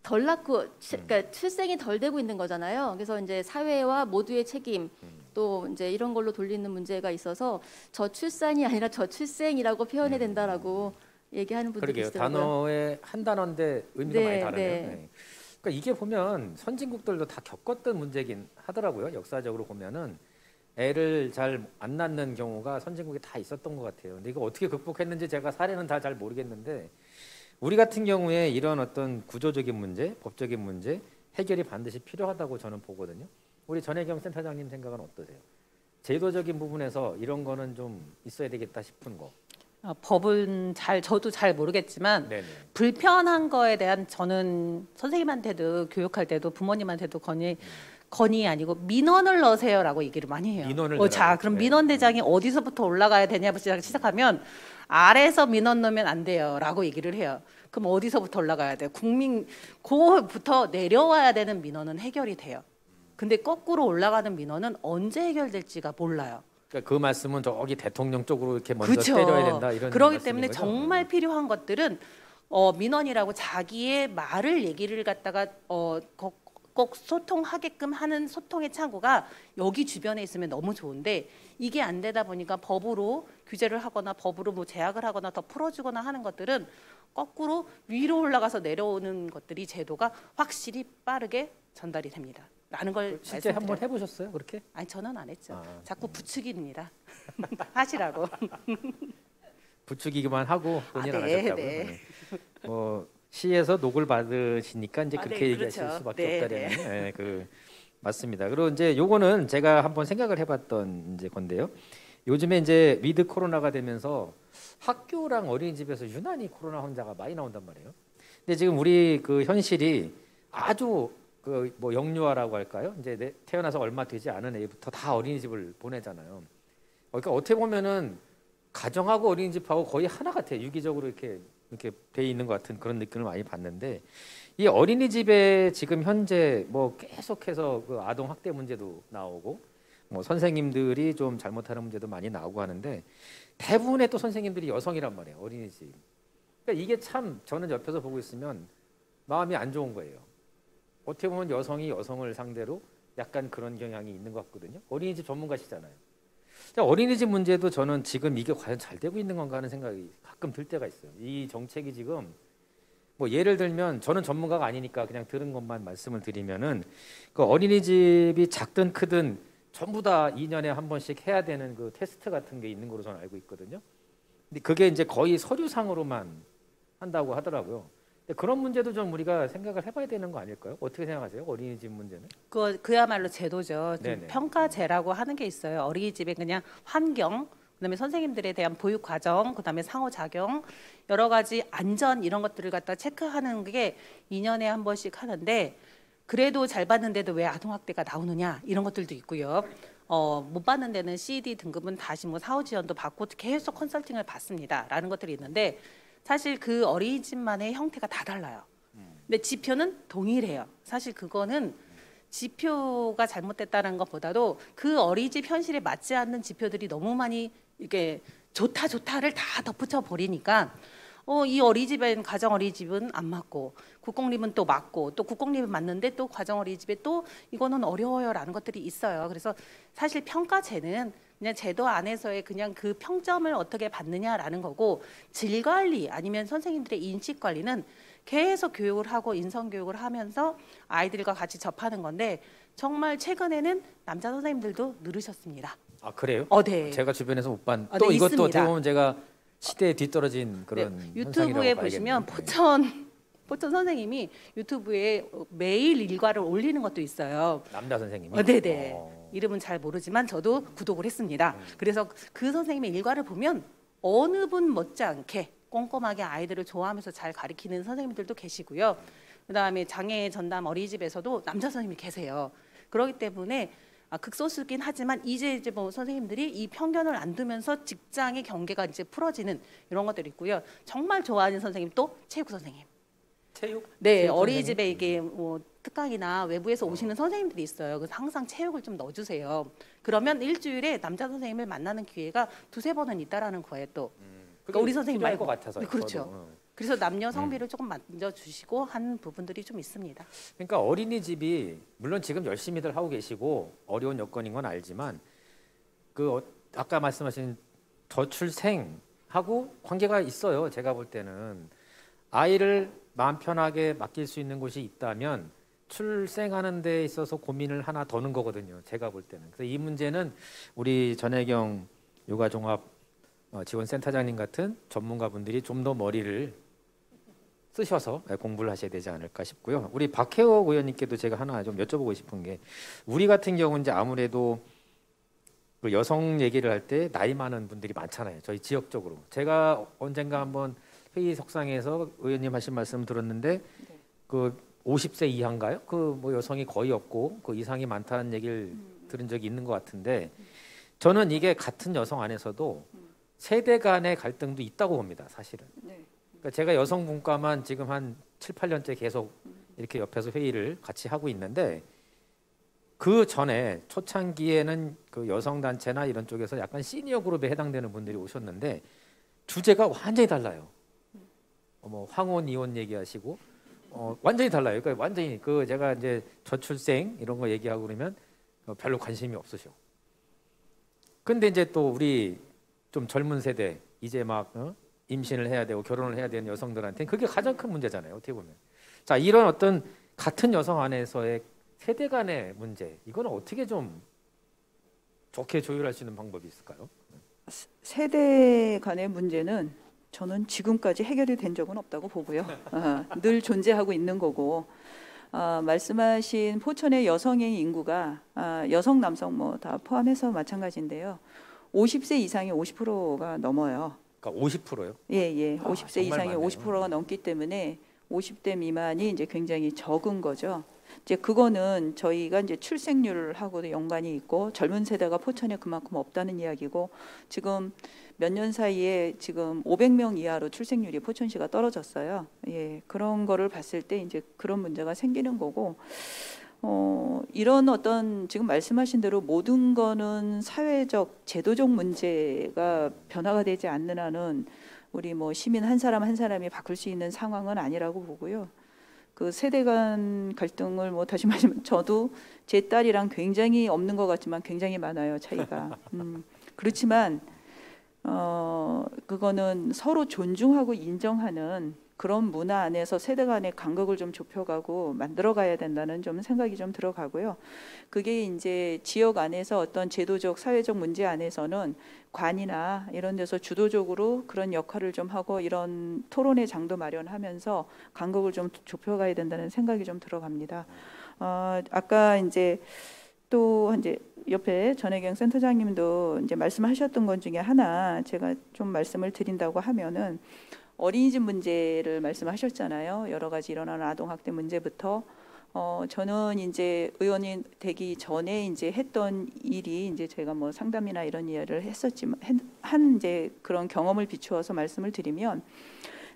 덜 낳고, 그러니까 출생이 덜 되고 있는 거잖아요. 그래서 이제 사회와 모두의 책임 또 이제 이런 걸로 돌리는 문제가 있어서 저출산이 아니라 저출생이라고 표현해야 된다라고 얘기하는 분들이 그러게요. 있더라고요. 단어의 한 단어인데 의미가 네, 많이 다르네요. 네. 네. 그러니까 이게 보면 선진국들도 다 겪었던 문제긴 하더라고요. 역사적으로 보면은 애를 잘 안 낳는 경우가 선진국에 다 있었던 것 같아요. 근데 이거 어떻게 극복했는지 제가 사례는 다 잘 모르겠는데 우리 같은 경우에 이런 어떤 구조적인 문제, 법적인 문제 해결이 반드시 필요하다고 저는 보거든요. 우리 전혜경 센터장님 생각은 어떠세요? 제도적인 부분에서 이런 거는 좀 있어야 되겠다 싶은 거. 법은 저도 잘 모르겠지만 네네. 불편한 거에 대한 저는 선생님한테도 교육할 때도 부모님한테도 건의 아니고 민원을 넣으세요라고 얘기를 많이 해요. 민원을 자, 그럼 네. 민원 대장이 어디서부터 올라가야 되냐부터 시작하면 아래에서 민원 넣으면 안 돼요라고 얘기를 해요. 그럼 어디서부터 올라가야 돼요? 그부터 내려와야 되는 민원은 해결이 돼요. 근데 거꾸로 올라가는 민원은 언제 해결될지가 몰라요. 그러니까 그 말씀은 저기 대통령 쪽으로 이렇게 먼저 그쵸. 때려야 된다 이런 그렇기 말씀인 때문에 거죠? 정말 필요한 것들은 민원이라고 자기의 말을 얘기를 갖다가 꼭 소통하게끔 하는 소통의 창구가 여기 주변에 있으면 너무 좋은데 이게 안 되다 보니까 법으로 규제를 하거나 법으로 뭐 제약을 하거나 더 풀어주거나 하는 것들은 거꾸로 위로 올라가서 내려오는 것들이 제도가 확실히 빠르게 전달이 됩니다. 라는 걸 실제 한번 해보셨어요? 그렇게? 아니 저는 안 했죠. 아, 자꾸 부추깁니다. 하시라고. 부추기기만 하고 본인 안 네, 하셨다고요? 네. 네. 뭐 시에서 녹을 받으시니까 이제 그렇게 네, 얘기하실 그렇죠. 수밖에 네, 없다는 그 맞습니다. 그리고 이제 요거는 제가 한번 생각을 해봤던 이제 건데요. 요즘에 이제 위드 코로나가 되면서 학교랑 어린이집에서 유난히 코로나 환자가 많이 나온단 말이에요. 근데 지금 우리 그 현실이 아주 그 뭐 영유아라고 할까요? 이제 태어나서 얼마 되지 않은 애부터 다 어린이집을 보내잖아요. 그러니까 어떻게 보면은 가정하고 어린이집하고 거의 하나 같아요. 유기적으로 이렇게 돼 있는 것 같은 그런 느낌을 많이 받는데 이 어린이집에 지금 현재 뭐 계속해서 그 아동 학대 문제도 나오고 뭐 선생님들이 좀 잘못하는 문제도 많이 나오고 하는데 대부분의 또 선생님들이 여성이란 말이에요. 어린이집. 그러니까 이게 참 저는 옆에서 보고 있으면 마음이 안 좋은 거예요. 어떻게 보면 여성이 여성을 상대로 약간 그런 경향이 있는 것 같거든요. 어린이집 전문가시잖아요. 어린이집 문제도 저는 지금 이게 과연 잘 되고 있는 건가 하는 생각이 가끔 들 때가 있어요. 이 정책이 지금 뭐 예를 들면 저는 전문가가 아니니까 그냥 들은 것만 말씀을 드리면은 그 어린이집이 작든 크든 전부 다 2년에 한 번씩 해야 되는 그 테스트 같은 게 있는 걸로 저는 알고 있거든요. 근데 그게 이제 거의 서류상으로만 한다고 하더라고요. 그런 문제도 좀 우리가 생각을 해봐야 되는 거 아닐까요? 어떻게 생각하세요? 어린이집 문제는? 그야말로 제도죠. 좀 네네. 평가제라고 하는 게 있어요. 어린이집에 그냥 환경, 그다음에 선생님들에 대한 보육 과정, 그다음에 상호작용, 여러 가지 안전 이런 것들을 갖다 체크하는 게 2년에 한 번씩 하는데 그래도 잘 받는데도 왜 아동학대가 나오느냐 이런 것들도 있고요. 못 받는 데는 CD 등급은 다시 뭐 사후 지원도 받고 계속 컨설팅을 받습니다라는 것들이 있는데 사실 그 어린이집만의 형태가 다 달라요. 근데 지표는 동일해요. 사실 그거는 지표가 잘못됐다는 것보다도 그 어린이집 현실에 맞지 않는 지표들이 너무 많이 이게 좋다를 다 덧붙여 버리니까 이 어린이집엔 가정 어린이집은 안 맞고 국공립은 또 맞고 또 국공립은 맞는데 또 가정 어린이집에 또 이거는 어려워요라는 것들이 있어요. 그래서 사실 평가제는 그냥 제도 안에서의 그냥 그 평점을 어떻게 받느냐라는 거고 질 관리 아니면 선생님들의 인식 관리는 계속 교육을 하고 인성 교육을 하면서 아이들과 같이 접하는 건데 정말 최근에는 남자 선생님들도 늘으셨습니다. 아 그래요? 네. 제가 주변에서 못 봤. 네, 또 이것도 있습니다. 어떻게 보면 제가 시대에 뒤떨어진 그런 네, 현상이라고 유튜브에 봐야겠네요. 보시면 네. 포천 선생님이 유튜브에 매일 일과를 올리는 것도 있어요. 남자 선생님이. 네네. 이름은 잘 모르지만 저도 구독을 했습니다. 그래서 그 선생님의 일과를 보면 어느 분 못지않게 꼼꼼하게 아이들을 좋아하면서 잘 가르치는 선생님들도 계시고요. 그다음에 장애 전담 어린이집에서도 남자 선생님이 계세요. 그렇기 때문에 극소수긴 하지만 이제 뭐 선생님들이 이 편견을 안 두면서 직장의 경계가 이제 풀어지는 이런 것들이 있고요. 정말 좋아하는 선생님 또 체육 선생님. 체육? 네, 체육 어린이집에 선생님? 이게 뭐 특강이나 외부에서 오시는 선생님들이 있어요. 그래서 항상 체육을 좀 넣어주세요. 그러면 일주일에 남자 선생님을 만나는 기회가 2-3번은 있다라는 거예요. 또 그러니까 우리 선생님 필요할 말고 것 같아서. 네, 그렇죠. 저도. 그래서 남녀 성비를 조금 만져주시고 한 부분들이 좀 있습니다. 그러니까 어린이집이 물론 지금 열심히들 하고 계시고 어려운 여건인 건 알지만 그 아까 말씀하신 저출생하고 관계가 있어요. 제가 볼 때는 아이를 마음 편하게 맡길 수 있는 곳이 있다면 출생하는 데 있어서 고민을 하나 더 넣은 거거든요. 제가 볼 때는. 그래서 이 문제는 우리 전혜경 육아종합 지원센터장님 같은 전문가분들이 좀 더 머리를 쓰셔서 공부를 하셔야 되지 않을까 싶고요. 우리 박혜옥 의원님께도 제가 하나 좀 여쭤보고 싶은 게 우리 같은 경우는 이제 아무래도 그 여성 얘기를 할 때 나이 많은 분들이 많잖아요. 저희 지역적으로. 제가 언젠가 한번 회의 석상에서 의원님 하신 말씀 들었는데 그 50세 이하인가요? 그 뭐 여성이 거의 없고 그 이상이 많다는 얘기를 들은 적이 있는 것 같은데 저는 이게 같은 여성 안에서도 세대 간의 갈등도 있다고 봅니다. 사실은. 네. 그러니까 제가 여성 분과만 지금 한 7, 8년째 계속 이렇게 옆에서 회의를 같이 하고 있는데 그 전에 초창기에는 그 여성 단체나 이런 쪽에서 약간 시니어 그룹에 해당되는 분들이 오셨는데 주제가 완전히 달라요. 뭐 황혼 이혼 얘기하시고 완전히 달라요. 그러니까 완전히 그 제가 이제 저출생 이런 거 얘기하고 그러면 별로 관심이 없으셔. 근데 이제 또 우리 좀 젊은 세대 이제 막 임신을 해야 되고 결혼을 해야 되는 여성들한테는 그게 가장 큰 문제잖아요. 어떻게 보면. 자, 이런 어떤 같은 여성 안에서의 세대 간의 문제 이거는 어떻게 좀 좋게 조율할 수 있는 방법이 있을까요? 세대 간의 문제는 저는 지금까지 해결이 된 적은 없다고 보고요. 늘 존재하고 있는 거고, 말씀하신 포천의 여성의 인구가 여성, 남성 뭐 다 포함해서 마찬가지인데요. 50세 이상이 50%가 넘어요. 그러니까 50%요? 예. 50세 정말 이상이 많네요. 50%가 넘기 때문에 50대 미만이 이제 굉장히 적은 거죠. 이제 그거는 저희가 이제 출생률하고도 연관이 있고 젊은 세대가 포천에 그만큼 없다는 이야기고, 지금 몇 년 사이에 지금 500명 이하로 출생률이 포천시가 떨어졌어요. 예, 그런 거를 봤을 때 이제 그런 문제가 생기는 거고, 이런 어떤 지금 말씀하신 대로 모든 거는 사회적 제도적 문제가 변화가 되지 않는 한은 우리 뭐 시민 한 사람 한 사람이 바꿀 수 있는 상황은 아니라고 보고요. 그 세대 간 갈등을 뭐 다시 말하면 저도 제 딸이랑 굉장히 없는 것 같지만 굉장히 많아요, 차이가. 그렇지만 그거는 서로 존중하고 인정하는 그런 문화 안에서 세대 간의 간극을 좀 좁혀가고 만들어가야 된다는 좀 생각이 좀 들어가고요. 그게 이제 지역 안에서 어떤 제도적 사회적 문제 안에서는 관이나 이런 데서 주도적으로 그런 역할을 좀 하고 이런 토론의 장도 마련하면서 간극을 좀 좁혀가야 된다는 생각이 좀 들어갑니다. 아까 이제 또 이제 옆에 전혜경 센터장님도 이제 말씀하셨던 것 중에 하나 제가 좀 말씀을 드린다고 하면은 어린이집 문제를 말씀하셨잖아요. 여러 가지 일어나는 아동학대 문제부터 저는 이제 의원이 되기 전에 이제 했던 일이 이제 제가 뭐 상담이나 이런 이야기를 했었지만 한 이제 그런 경험을 비추어서 말씀을 드리면,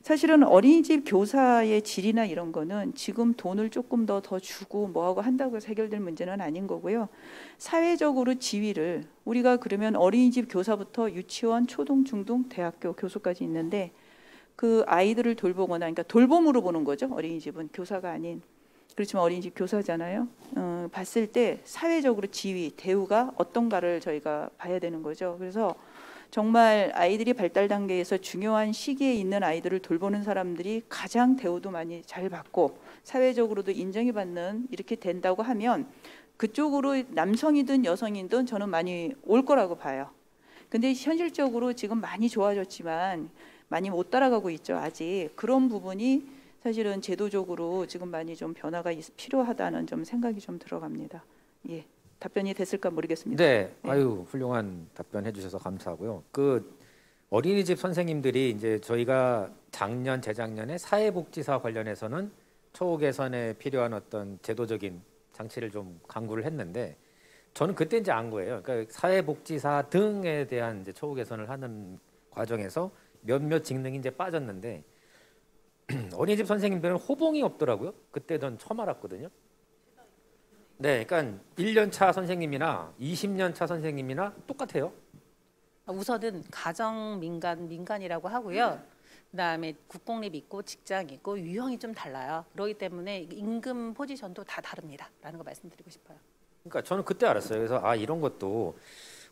사실은 어린이집 교사의 질이나 이런 거는 지금 돈을 조금 더 주고 뭐하고 한다고 해서 해결될 문제는 아닌 거고요. 사회적으로 지위를 우리가 그러면 어린이집 교사부터 유치원, 초등, 중등, 대학교 교수까지 있는데 그 아이들을 돌보거나, 그러니까 돌봄으로 보는 거죠. 어린이집은 교사가 아닌. 그렇지만 어린이집 교사잖아요. 봤을 때 사회적으로 지위, 대우가 어떤가를 저희가 봐야 되는 거죠. 그래서 정말 아이들이 발달 단계에서 중요한 시기에 있는 아이들을 돌보는 사람들이 가장 대우도 많이 잘 받고 사회적으로도 인정이 받는 이렇게 된다고 하면 그쪽으로 남성이든 여성이든 저는 많이 올 거라고 봐요. 근데 현실적으로 지금 많이 좋아졌지만 많이 못 따라가고 있죠. 아직 그런 부분이 사실은 제도적으로 지금 많이 좀 변화가 필요하다는 좀 생각이 좀 들어갑니다. 예. 답변이 됐을까 모르겠습니다. 네, 아유 훌륭한 답변 해주셔서 감사하고요. 그 어린이집 선생님들이 이제 저희가 작년, 재작년에 사회복지사 관련해서는 처우 개선에 필요한 어떤 제도적인 장치를 좀 강구를 했는데, 저는 그때 이제 안 거예요. 그러니까 사회복지사 등에 대한 이제 처우 개선을 하는 과정에서 몇몇 직능이 이제 빠졌는데 어린이집 선생님들은 호봉이 없더라고요. 그때 전 처음 알았거든요. 네, 그러니까 1년 차 선생님이나 20년 차 선생님이나 똑같아요. 우선은 가정 민간이라고 하고요. 그다음에 국공립 있고 직장 있고 유형이 좀 달라요. 그렇기 때문에 임금 포지션도 다 다릅니다라는 거 말씀드리고 싶어요. 그러니까 저는 그때 알았어요. 그래서 이런 것도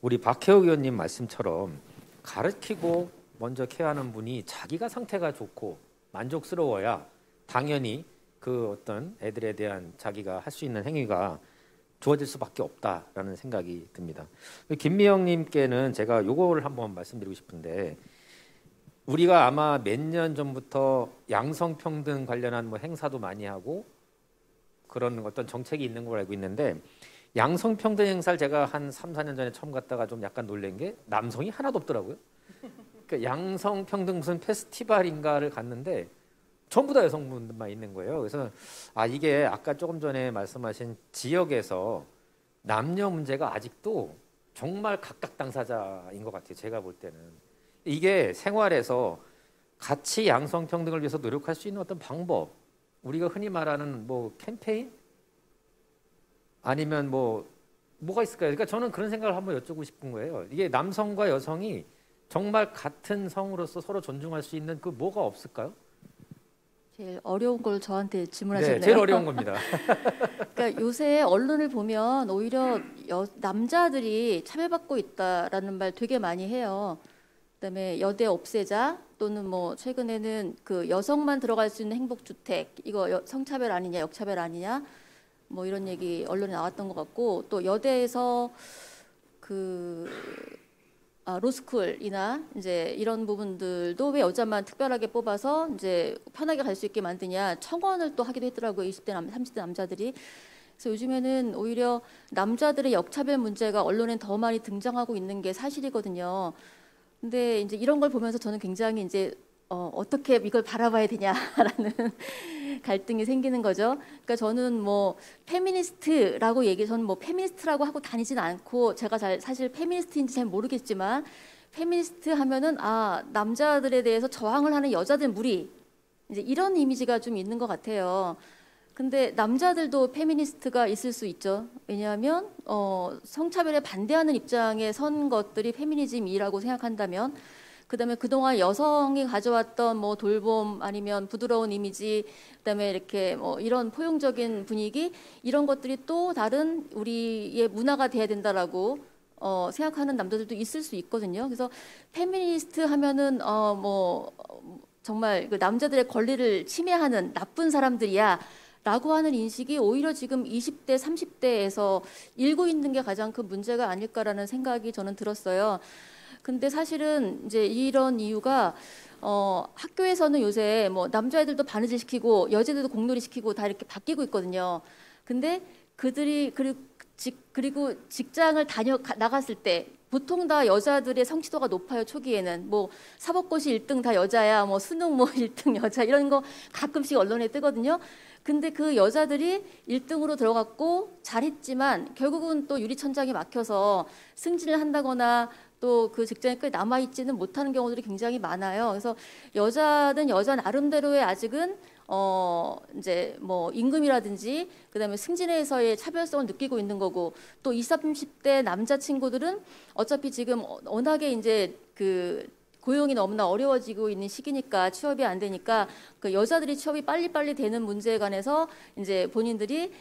우리 박혜옥 의원님 말씀처럼 가르치고 먼저 케어하는 분이 자기가 상태가 좋고 만족스러워야 당연히 그 어떤 애들에 대한 자기가 할 수 있는 행위가 좋아질 수밖에 없다라는 생각이 듭니다. 김미영님께는 제가 요거를 한번 말씀드리고 싶은데, 우리가 아마 몇 년 전부터 양성평등 관련한 뭐 행사도 많이 하고 그런 어떤 정책이 있는 걸 알고 있는데, 양성평등 행사를 제가 한 3, 4년 전에 처음 갔다가 좀 약간 놀란 게 남성이 하나도 없더라고요. 그러니까 양성평등 무슨 페스티벌인가를 갔는데 전부 다 여성분들만 있는 거예요. 그래서 이게 아까 조금 전에 말씀하신 지역에서 남녀 문제가 아직도 정말 각각 당사자인 것 같아요. 제가 볼 때는 이게 생활에서 같이 양성평등을 위해서 노력할 수 있는 어떤 방법, 우리가 흔히 말하는 뭐 캠페인 아니면 뭐가 있을까요? 그러니까 저는 그런 생각을 한번 여쭙고 싶은 거예요. 이게 남성과 여성이 정말 같은 성으로서 서로 존중할 수 있는 그 뭐가 없을까요? 제일 어려운 걸 저한테 질문하셨네요. 네, 제일 어려운 겁니다. 그러니까 요새 언론을 보면 오히려 남자들이 차별받고 있다라는 말 되게 많이 해요. 그다음에 여대 없애자, 또는 뭐 최근에는 그 여성만 들어갈 수 있는 행복주택, 이거 성차별 아니냐, 역차별 아니냐, 뭐 이런 얘기 언론에 나왔던 것 같고 또 여대에서 로스쿨이나 이제 이런 부분들도 왜 여자만 특별하게 뽑아서 이제 편하게 갈 수 있게 만드냐 청원을 또 하기도 했더라고요. 20대 30대 남자들이. 그래서 요즘에는 오히려 남자들의 역차별 문제가 언론엔 더 많이 등장하고 있는 게 사실이거든요. 근데 이제 이런 걸 보면서 저는 굉장히 이제 어떻게 이걸 바라봐야 되냐라는 갈등이 생기는 거죠. 그러니까 저는 뭐 페미니스트라고 저는 뭐 페미니스트라고 하고 다니진 않고 제가 사실 페미니스트인지 잘 모르겠지만 페미니스트 하면은 남자들에 대해서 저항을 하는 여자들 무리 이제 이런 이미지가 좀 있는 것 같아요. 근데 남자들도 페미니스트가 있을 수 있죠. 왜냐하면 성차별에 반대하는 입장에 선 것들이 페미니즘이라고 생각한다면, 그다음에 그동안 여성이 가져왔던 뭐 돌봄 아니면 부드러운 이미지, 그다음에 이렇게 뭐 이런 포용적인 분위기 이런 것들이 또 다른 우리의 문화가 돼야 된다라고 생각하는 남자들도 있을 수 있거든요. 그래서 페미니스트 하면은 뭐 정말 그 남자들의 권리를 침해하는 나쁜 사람들이야. 라고 하는 인식이 오히려 지금 20대, 30대에서 일고 있는 게 가장 큰 문제가 아닐까라는 생각이 저는 들었어요. 근데 사실은 이제 이런 이유가 학교에서는 요새 뭐 남자애들도 바느질 시키고 여자들도 공놀이 시키고 다 이렇게 바뀌고 있거든요. 근데 그들이 그리고 직장을 나갔을 때 보통 다 여자들의 성취도가 높아요. 초기에는 뭐 사법고시 1등 다 여자야, 뭐 수능 뭐 1등 여자 이런 거 가끔씩 언론에 뜨거든요. 근데 그 여자들이 1등으로 들어갔고 잘했지만 결국은 또 유리천장이 막혀서 승진을 한다거나 또 그 직장에 꽤 남아있지는 못하는 경우들이 굉장히 많아요. 그래서 여자는 여자 나름대로의 아직은 이제 뭐 임금이라든지 그다음에 승진에서의 차별성을 느끼고 있는 거고, 또 20, 30대 남자 친구들은 어차피 지금 워낙에 이제 그 고용이 너무나 어려워지고 있는 시기니까 취업이 안 되니까 그 여자들이 취업이 빨리빨리 되는 문제에 관해서 이제 본인들이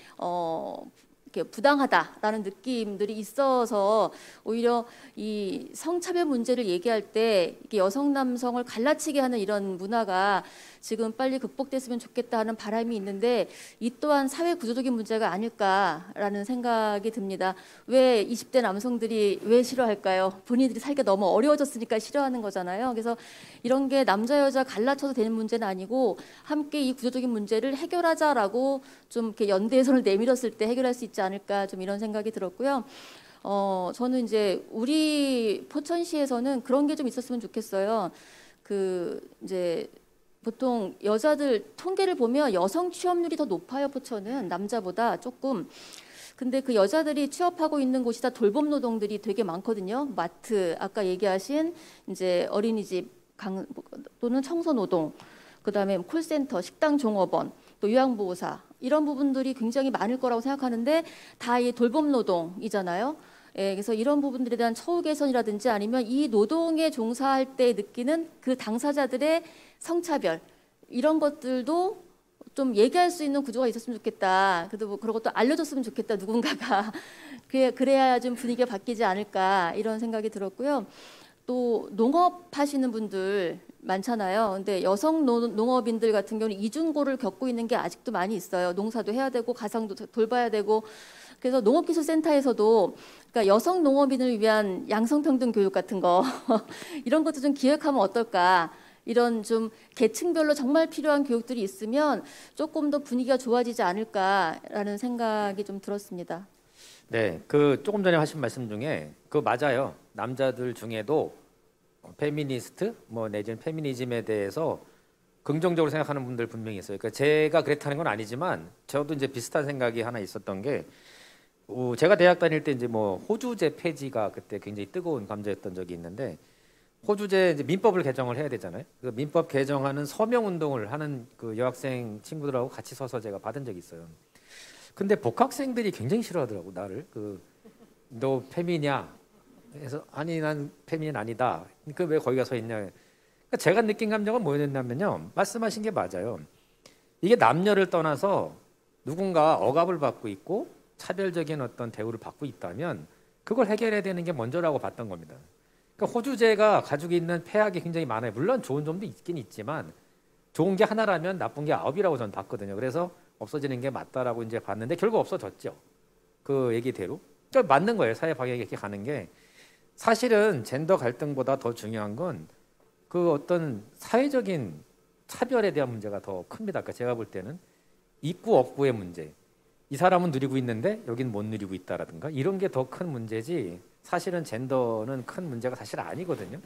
이렇게 부당하다라는 느낌들이 있어서 오히려 이 성차별 문제를 얘기할 때 이게 여성 남성을 갈라치게 하는 이런 문화가 지금 빨리 극복됐으면 좋겠다 하는 바람이 있는데 이 또한 사회 구조적인 문제가 아닐까라는 생각이 듭니다. 왜 20대 남성들이 왜 싫어할까요? 본인들이 살기가 너무 어려워졌으니까 싫어하는 거잖아요. 그래서 이런 게 남자 여자 갈라쳐서 되는 문제는 아니고 함께 이 구조적인 문제를 해결하자라고 좀 이렇게 연대의 손을 내밀었을 때 해결할 수 있지 않을까 좀 이런 생각이 들었고요. 저는 이제 우리 포천시에서는 그런 게 좀 있었으면 좋겠어요. 이제 보통 여자들 통계를 보면 여성 취업률이 더 높아요. 포천은 남자보다 조금. 근데 그 여자들이 취업하고 있는 곳이 다 돌봄 노동들이 되게 많거든요. 마트, 아까 얘기하신 이제 어린이집 또는 청소 노동, 그다음에 콜센터, 식당 종업원, 또 요양보호사 이런 부분들이 굉장히 많을 거라고 생각하는데 다 이 돌봄 노동이잖아요. 예, 그래서 이런 부분들에 대한 처우 개선이라든지 아니면 이 노동에 종사할 때 느끼는 그 당사자들의 성차별 이런 것들도 좀 얘기할 수 있는 구조가 있었으면 좋겠다. 그래도 뭐 그런 것도 알려줬으면 좋겠다. 누군가가 그래야 좀 분위기가 바뀌지 않을까 이런 생각이 들었고요. 또 농업하시는 분들 많잖아요. 근데 여성 농업인들 같은 경우는 이중고를 겪고 있는 게 아직도 많이 있어요. 농사도 해야 되고 가정도 돌봐야 되고. 그래서 농업기술센터에서도 그러니까 여성 농업인을 위한 양성평등 교육 같은 거 이런 것도 좀 기획하면 어떨까. 이런 좀 계층별로 정말 필요한 교육들이 있으면 조금 더 분위기가 좋아지지 않을까라는 생각이 좀 들었습니다. 네, 조금 전에 하신 말씀 중에 맞아요. 남자들 중에도 페미니스트 뭐 내지는 페미니즘에 대해서 긍정적으로 생각하는 분들 분명히 있어요. 그러니까 제가 그랬다는 건 아니지만 저도 이제 비슷한 생각이 하나 있었던 게 제가 대학 다닐 때 이제 뭐 호주제 폐지가 그때 굉장히 뜨거운 감자였던 적이 있는데 호주제 이제 민법을 개정을 해야 되잖아요. 그 민법 개정하는 서명 운동을 하는 그 여학생 친구들하고 같이 서서 제가 받은 적이 있어요. 근데 복학생들이 굉장히 싫어하더라고 나를. 너 페미냐? 그래서 아니 난 페미는 아니다. 그 왜 거기 가서 있냐? 그러니까 제가 느낀 감정은 뭐였냐면요. 말씀하신 게 맞아요. 이게 남녀를 떠나서 누군가 억압을 받고 있고 차별적인 어떤 대우를 받고 있다면 그걸 해결해야 되는 게 먼저라고 봤던 겁니다. 그러니까 호주제가 가지고 있는 폐악이 굉장히 많아요. 물론 좋은 점도 있긴 있지만 좋은 게 하나라면 나쁜 게 9이라고 저는 봤거든요. 그래서 없어지는 게 맞다라고 이제 봤는데 결국 없어졌죠. 그 얘기대로. 그러니까 맞는 거예요. 사회 방향이 이렇게 가는 게. 사실은 젠더 갈등보다 더 중요한 건 그 어떤 사회적인 차별에 대한 문제가 더 큽니다. 그러니까 제가 볼 때는 있고 없고의 문제. 이 사람은 누리고 있는데 여긴 못 누리고 있다라든가 이런 게 더 큰 문제지 사실은 젠더는 큰 문제가 사실 아니거든요.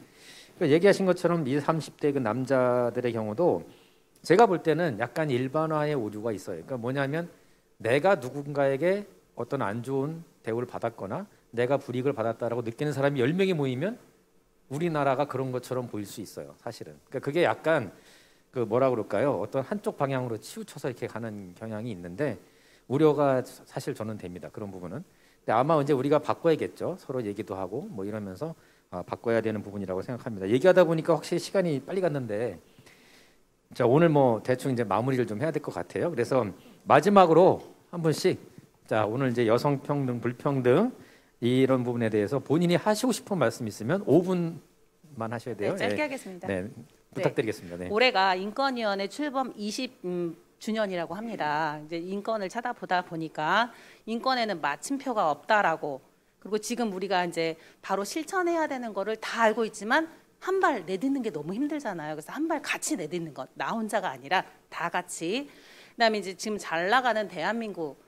그러니까 얘기하신 것처럼 20, 30대 그 남자들의 경우도 제가 볼 때는 약간 일반화의 오류가 있어요. 그러니까 뭐냐면 내가 누군가에게 어떤 안 좋은 대우를 받았거나 내가 불이익을 받았다라고 느끼는 사람이 10명이 모이면 우리나라가 그런 것처럼 보일 수 있어요. 사실은. 그러니까 그게 약간 그 뭐라 그럴까요? 어떤 한쪽 방향으로 치우쳐서 이렇게 가는 경향이 있는데 우려가 사실 저는 됩니다. 그런 부분은. 근데 아마 이제 우리가 바꿔야겠죠. 서로 얘기도 하고 뭐 이러면서 바꿔야 되는 부분이라고 생각합니다. 얘기하다 보니까 확실히 시간이 빨리 갔는데 자 오늘 뭐 대충 이제 마무리를 좀 해야 될 것 같아요. 그래서 마지막으로 한 분씩 자 오늘 이제 여성 평등 불평등 이런 부분에 대해서 본인이 하시고 싶은 말씀 있으면 5분만 하셔야 돼요. 네, 짧게 하겠습니다. 네, 부탁드리겠습니다. 네. 올해가 인권위원회 출범 20주년이라고 합니다. 이제 인권을 찾아보다 보니까 인권에는 마침표가 없다라고 그리고 지금 우리가 이제 바로 실천해야 되는 거를 다 알고 있지만 한 발 내딛는 게 너무 힘들잖아요. 그래서 한 발 같이 내딛는 것, 나 혼자가 아니라 다 같이. 그다음에 이제 지금 잘 나가는 대한민국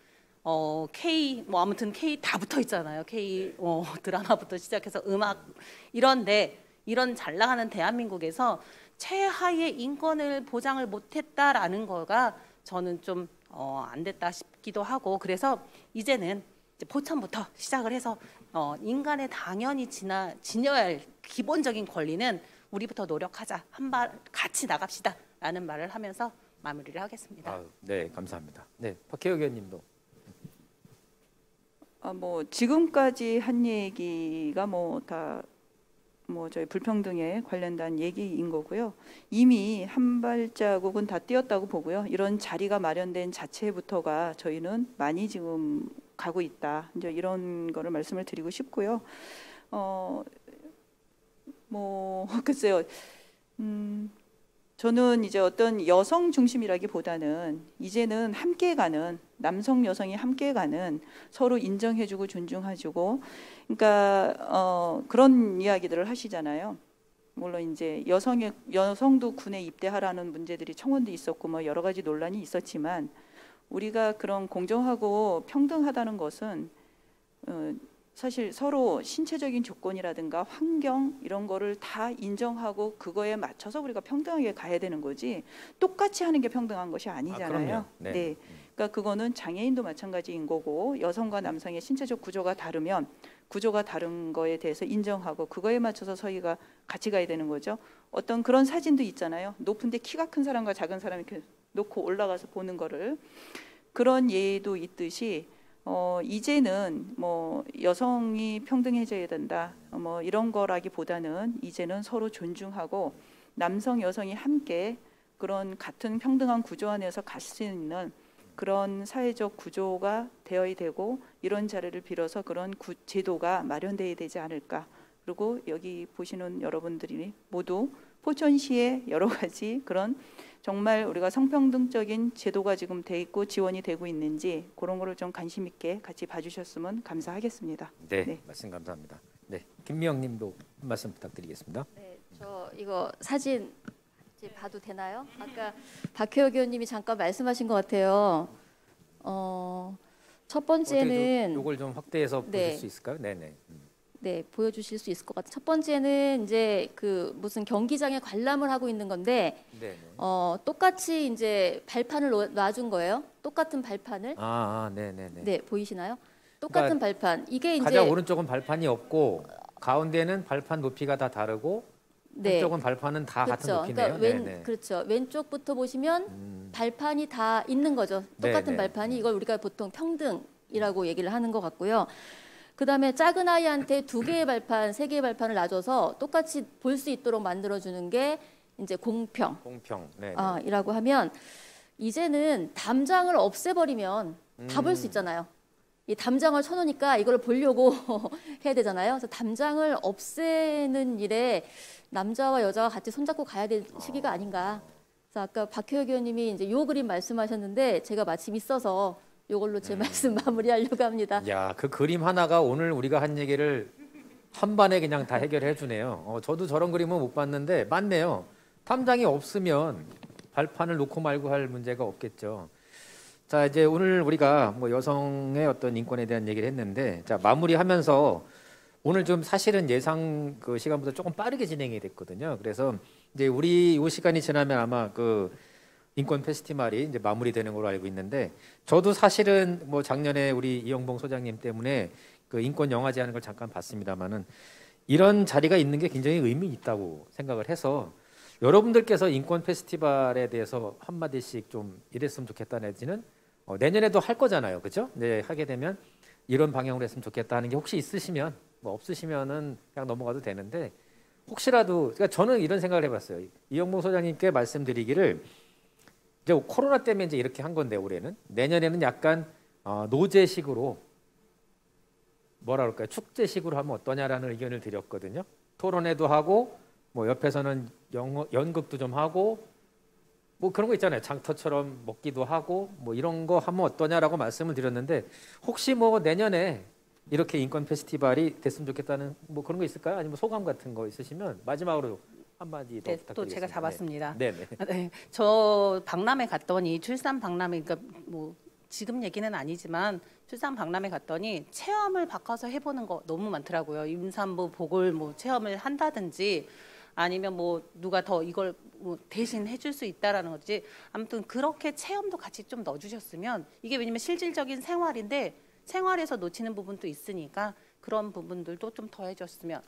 K 뭐 아무튼 K 다 붙어 있잖아요. K 드라마부터 시작해서 음악 이런데 이런 잘 나가는 대한민국에서 최하의 인권을 보장을 못했다라는 거가 저는 좀 안 됐다 싶기도 하고 그래서 이제는 이제 포천부터 시작을 해서 인간의 당연히 지녀야 할 기본적인 권리는 우리부터 노력하자 한 발 같이 나갑시다라는 말을 하면서 마무리를 하겠습니다. 네, 감사합니다. 네, 박혜옥 의원님도. 뭐 지금까지 한 얘기가 저희 불평등에 관련된 얘기인 거고요. 이미 한 발자국은 다 뛰었다고 보고요. 이런 자리가 마련된 자체부터가 저희는 많이 지금 가고 있다. 이제 이런 거를 말씀을 드리고 싶고요. 글쎄요. 저는 이제 어떤 여성 중심이라기보다는 이제는 함께 가는 남성 여성이 함께 가는 서로 인정해주고 존중해주고 그러니까 그런 이야기들을 하시잖아요. 물론 이제 여성도 군에 입대하라는 문제들이 청원도 있었고 뭐 여러 가지 논란이 있었지만 우리가 그런 공정하고 평등하다는 것은 사실 서로 신체적인 조건이라든가 환경 이런 거를 다 인정하고 그거에 맞춰서 우리가 평등하게 가야 되는 거지 똑같이 하는 게 평등한 것이 아니잖아요. 네. 네. 그러니까 그거는 장애인도 마찬가지인 거고 여성과 남성의 신체적 구조가 다르면 구조가 다른 거에 대해서 인정하고 그거에 맞춰서 저희가 같이 가야 되는 거죠. 어떤 그런 사진도 있잖아요. 높은데 키가 큰 사람과 작은 사람이 이렇게 놓고 올라가서 보는 거를 그런 예도 있듯이 이제는 뭐 여성이 평등해져야 된다 뭐 이런 거라기보다는 이제는 서로 존중하고 남성 여성이 함께 그런 같은 평등한 구조 안에서 갈 수 있는 그런 사회적 구조가 되어야 되고 이런 자리를 빌어서 그런 제도가 마련돼야 되지 않을까. 그리고 여기 보시는 여러분들이 모두 포천시의 여러 가지 그런 정말 우리가 성평등적인 제도가 지금 돼 있고 지원이 되고 있는지 그런 거를 좀 관심 있게 같이 봐주셨으면 감사하겠습니다. 네, 말씀 감사합니다. 네, 김미영님도 한 말씀 부탁드리겠습니다. 네, 저 이거 사진 이제 봐도 되나요? 아까 박혜옥 의원님이 잠깐 말씀하신 것 같아요. 첫 번째는 이걸 좀 확대해서 네. 보실 수 있을까요? 네네. 네, 보여주실 수 있을 것 같아요. 첫 번째는 이제 그 무슨 경기장에 관람을 하고 있는 건데 네네. 똑같이 이제 발판을 놔준 거예요. 똑같은 발판을. 네네네. 네, 보이시나요? 똑같은 그러니까 발판. 이게 이제 가장 오른쪽은 발판이 없고 가운데는 발판 높이가 다 다르고 네. 한쪽은 발판은 다 같은 그렇죠. 높이네요. 그러니까 네네. 그렇죠. 왼쪽부터 보시면 발판이 다 있는 거죠. 똑같은 네네. 발판이 이걸 우리가 보통 평등이라고 얘기를 하는 것 같고요. 그다음에 작은 아이한테 2개의 발판, 3개의 발판을 놔줘서 똑같이 볼 수 있도록 만들어주는 게 이제 공평. 네. 이라고 하면 이제는 담장을 없애버리면 다 볼 수 있잖아요. 이 담장을 쳐놓으니까 이걸 보려고 해야 되잖아요. 그래서 담장을 없애는 일에 남자와 여자가 같이 손잡고 가야 될 시기가 아닌가 그래서 아까 박효혁 의원님이 이제 요 그림 말씀하셨는데 제가 마침 있어서 요걸로 제 말씀 마무리하려고 합니다. 야, 그 그림 하나가 오늘 우리가 한 얘기를 한 반에 그냥 다 해결해 주네요. 저도 저런 그림은 못 봤는데 맞네요. 탐장이 없으면 발판을 놓고 말고 할 문제가 없겠죠. 자, 이제 오늘 우리가 뭐 여성의 어떤 인권에 대한 얘기를 했는데, 자, 마무리하면서 오늘 좀 사실은 예상 그 시간보다 조금 빠르게 진행이 됐거든요. 그래서 이제 우리 이 시간이 지나면 아마 그 인권 페스티벌이 이제 마무리되는 걸로 알고 있는데, 저도 사실은 뭐 작년에 우리 이영봉 소장님 때문에 그 인권 영화제 하는 걸 잠깐 봤습니다만은 이런 자리가 있는 게 굉장히 의미 있다고 생각을 해서 여러분들께서 인권 페스티벌에 대해서 한 마디씩 좀 이랬으면 좋겠다 내지는 내년에도 할 거잖아요, 그렇죠? 네, 하게 되면 이런 방향으로 했으면 좋겠다 하는 게 혹시 있으시면 뭐 없으시면은 그냥 넘어가도 되는데 혹시라도 그러니까 저는 이런 생각을 해봤어요. 이영봉 소장님께 말씀드리기를 이제 코로나 때문에 이제 이렇게 한 건데 올해는 내년에는 약간 노제식으로 뭐라 그럴까요? 축제식으로 하면 어떠냐라는 의견을 드렸거든요. 토론회도 하고 뭐 옆에서는 연극도 좀 하고 뭐 그런 거 있잖아요. 장터처럼 먹기도 하고 뭐 이런 거 하면 어떠냐라고 말씀을 드렸는데 혹시 뭐 내년에 이렇게 인권 페스티벌이 됐으면 좋겠다는 뭐 그런 거 있을까요? 아니면 소감 같은 거 있으시면 마지막으로 한마디 더 네, 부탁드리겠습니다. 또 제가 잡았습니다. 네, 네. 네, 저 박람회 갔더니 출산 박람회 그러니까 뭐 지금 얘기는 아니지만 출산 박람회 갔더니 체험을 바꿔서 해보는 거 너무 많더라고요. 임산부 보골 뭐 체험을 한다든지 아니면 뭐 누가 더 이걸 뭐 대신 해줄 수 있다라는 거지. 아무튼 그렇게 체험도 같이 좀 넣어주셨으면 이게 왜냐면 실질적인 생활인데 생활에서 놓치는 부분도 있으니까 그런 부분들도 좀 더해줬으면.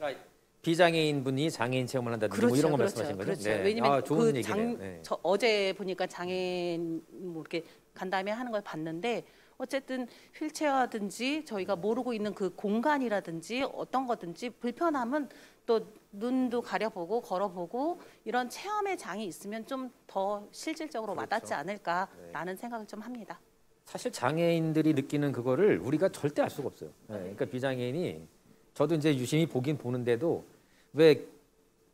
비장애인 분이 장애인 체험을 한다든지 뭐 이런 거 말씀하신 거죠? 그렇죠. 네. 왜냐면 좋은 그 얘기네요. 네. 저 어제 보니까 장애인 뭐 이렇게 간담회 하는 걸 봤는데 어쨌든 휠체어든지 저희가 모르고 있는 그 공간이라든지 어떤 거든지 불편함은 또 눈도 가려보고 걸어보고 이런 체험의 장이 있으면 좀 더 실질적으로 그렇죠. 와닿지 않을까라는 생각을 좀 합니다. 사실 장애인들이 느끼는 그거를 우리가 절대 알 수가 없어요. 네, 그러니까 비장애인이 저도 이제 유심히 보긴 보는데도 왜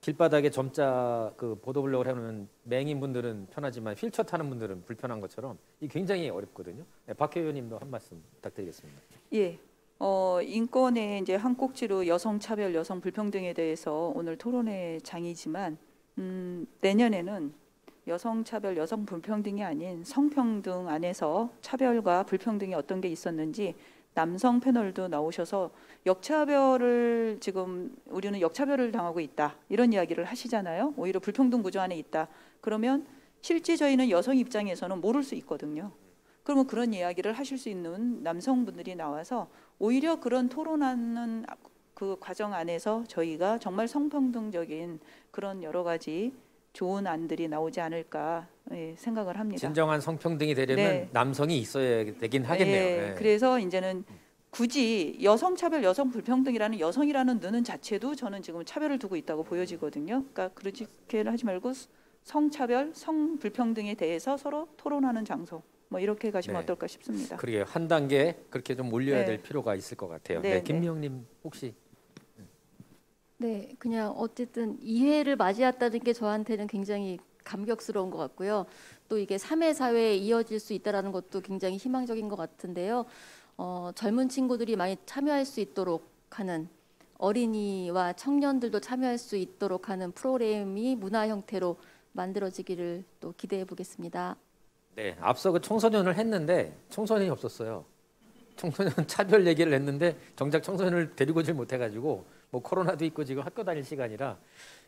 길바닥에 점자 그 보도블록을 해놓은 맹인분들은 편하지만 휠체어 타는 분들은 불편한 것처럼 이게 굉장히 어렵거든요. 네, 박 의원님도 한 말씀 부탁드리겠습니다. 예. 인권의 이제 한 꼭지로 여성 차별, 여성 불평등에 대해서 오늘 토론회 장이지만 내년에는 여성 차별, 여성 불평등이 아닌 성평등 안에서 차별과 불평등이 어떤 게 있었는지 남성 패널도 나오셔서 역차별을 지금 우리는 역차별을 당하고 있다 이런 이야기를 하시잖아요. 오히려 불평등 구조 안에 있다. 그러면 실제 저희는 여성 입장에서는 모를 수 있거든요. 그러면 그런 이야기를 하실 수 있는 남성분들이 나와서 오히려 그런 토론하는 그 과정 안에서 저희가 정말 성평등적인 그런 여러 가지 좋은 안들이 나오지 않을까 생각을 합니다. 진정한 성평등이 되려면 네. 남성이 있어야 되긴 하겠네요. 네. 그래서 이제는 굳이 여성 차별, 여성 불평등이라는 여성이라는 느는 자체도 저는 지금 차별을 두고 있다고 보여지거든요. 그러니까 그렇게 하지 말고 성차별, 성불평등에 대해서 서로 토론하는 장소 뭐 이렇게 가시면 네. 어떨까 싶습니다. 그러게요. 한 단계 그렇게 좀 올려야 네. 될 필요가 있을 것 같아요. 네, 네, 김미영님 혹시 네, 그냥 어쨌든 2회를 맞이했다는 게 저한테는 굉장히 감격스러운 것 같고요. 또 이게 3회 사회에 이어질 수 있다라는 것도 굉장히 희망적인 것 같은데요. 젊은 친구들이 많이 참여할 수 있도록 하는 어린이와 청년들도 참여할 수 있도록 하는 프로그램이 문화 형태로 만들어지기를 또 기대해 보겠습니다. 네, 앞서 그 청소년을 했는데 청소년이 없었어요. 청소년 차별 얘기를 했는데 정작 청소년을 데리고 오질 못해가지고 뭐 코로나도 있고 지금 학교 다닐 시간이라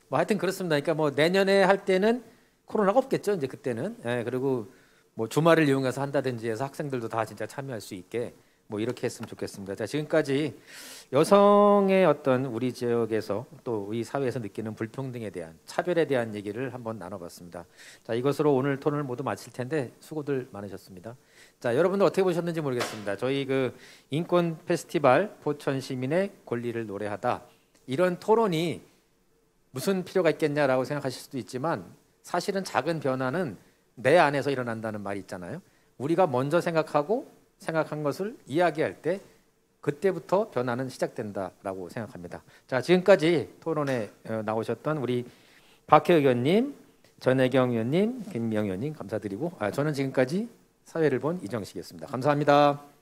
뭐 하여튼 그렇습니다. 그러니까 뭐 내년에 할 때는 코로나가 없겠죠. 이제 그때는 그리고 뭐 주말을 이용해서 한다든지 해서 학생들도 다 진짜 참여할 수 있게 뭐 이렇게 했으면 좋겠습니다. 자, 지금까지 여성의 어떤 우리 지역에서 또 우리 사회에서 느끼는 불평등에 대한 차별에 대한 얘기를 한번 나눠봤습니다. 자, 이것으로 오늘 토론을 모두 마칠 텐데 수고들 많으셨습니다. 자, 여러분들 어떻게 보셨는지 모르겠습니다. 저희 그 인권 페스티벌 포천 시민의 권리를 노래하다 이런 토론이 무슨 필요가 있겠냐라고 생각하실 수도 있지만 사실은 작은 변화는 내 안에서 일어난다는 말이 있잖아요. 우리가 먼저 생각한 것을 이야기할 때 그때부터 변화는 시작된다라고 생각합니다. 자, 지금까지 토론에 나오셨던 우리 박혜의 의원님, 전혜경 의원님, 김미영 의원님 감사드리고 저는 지금까지 사회를 본 이정식이었습니다. 감사합니다.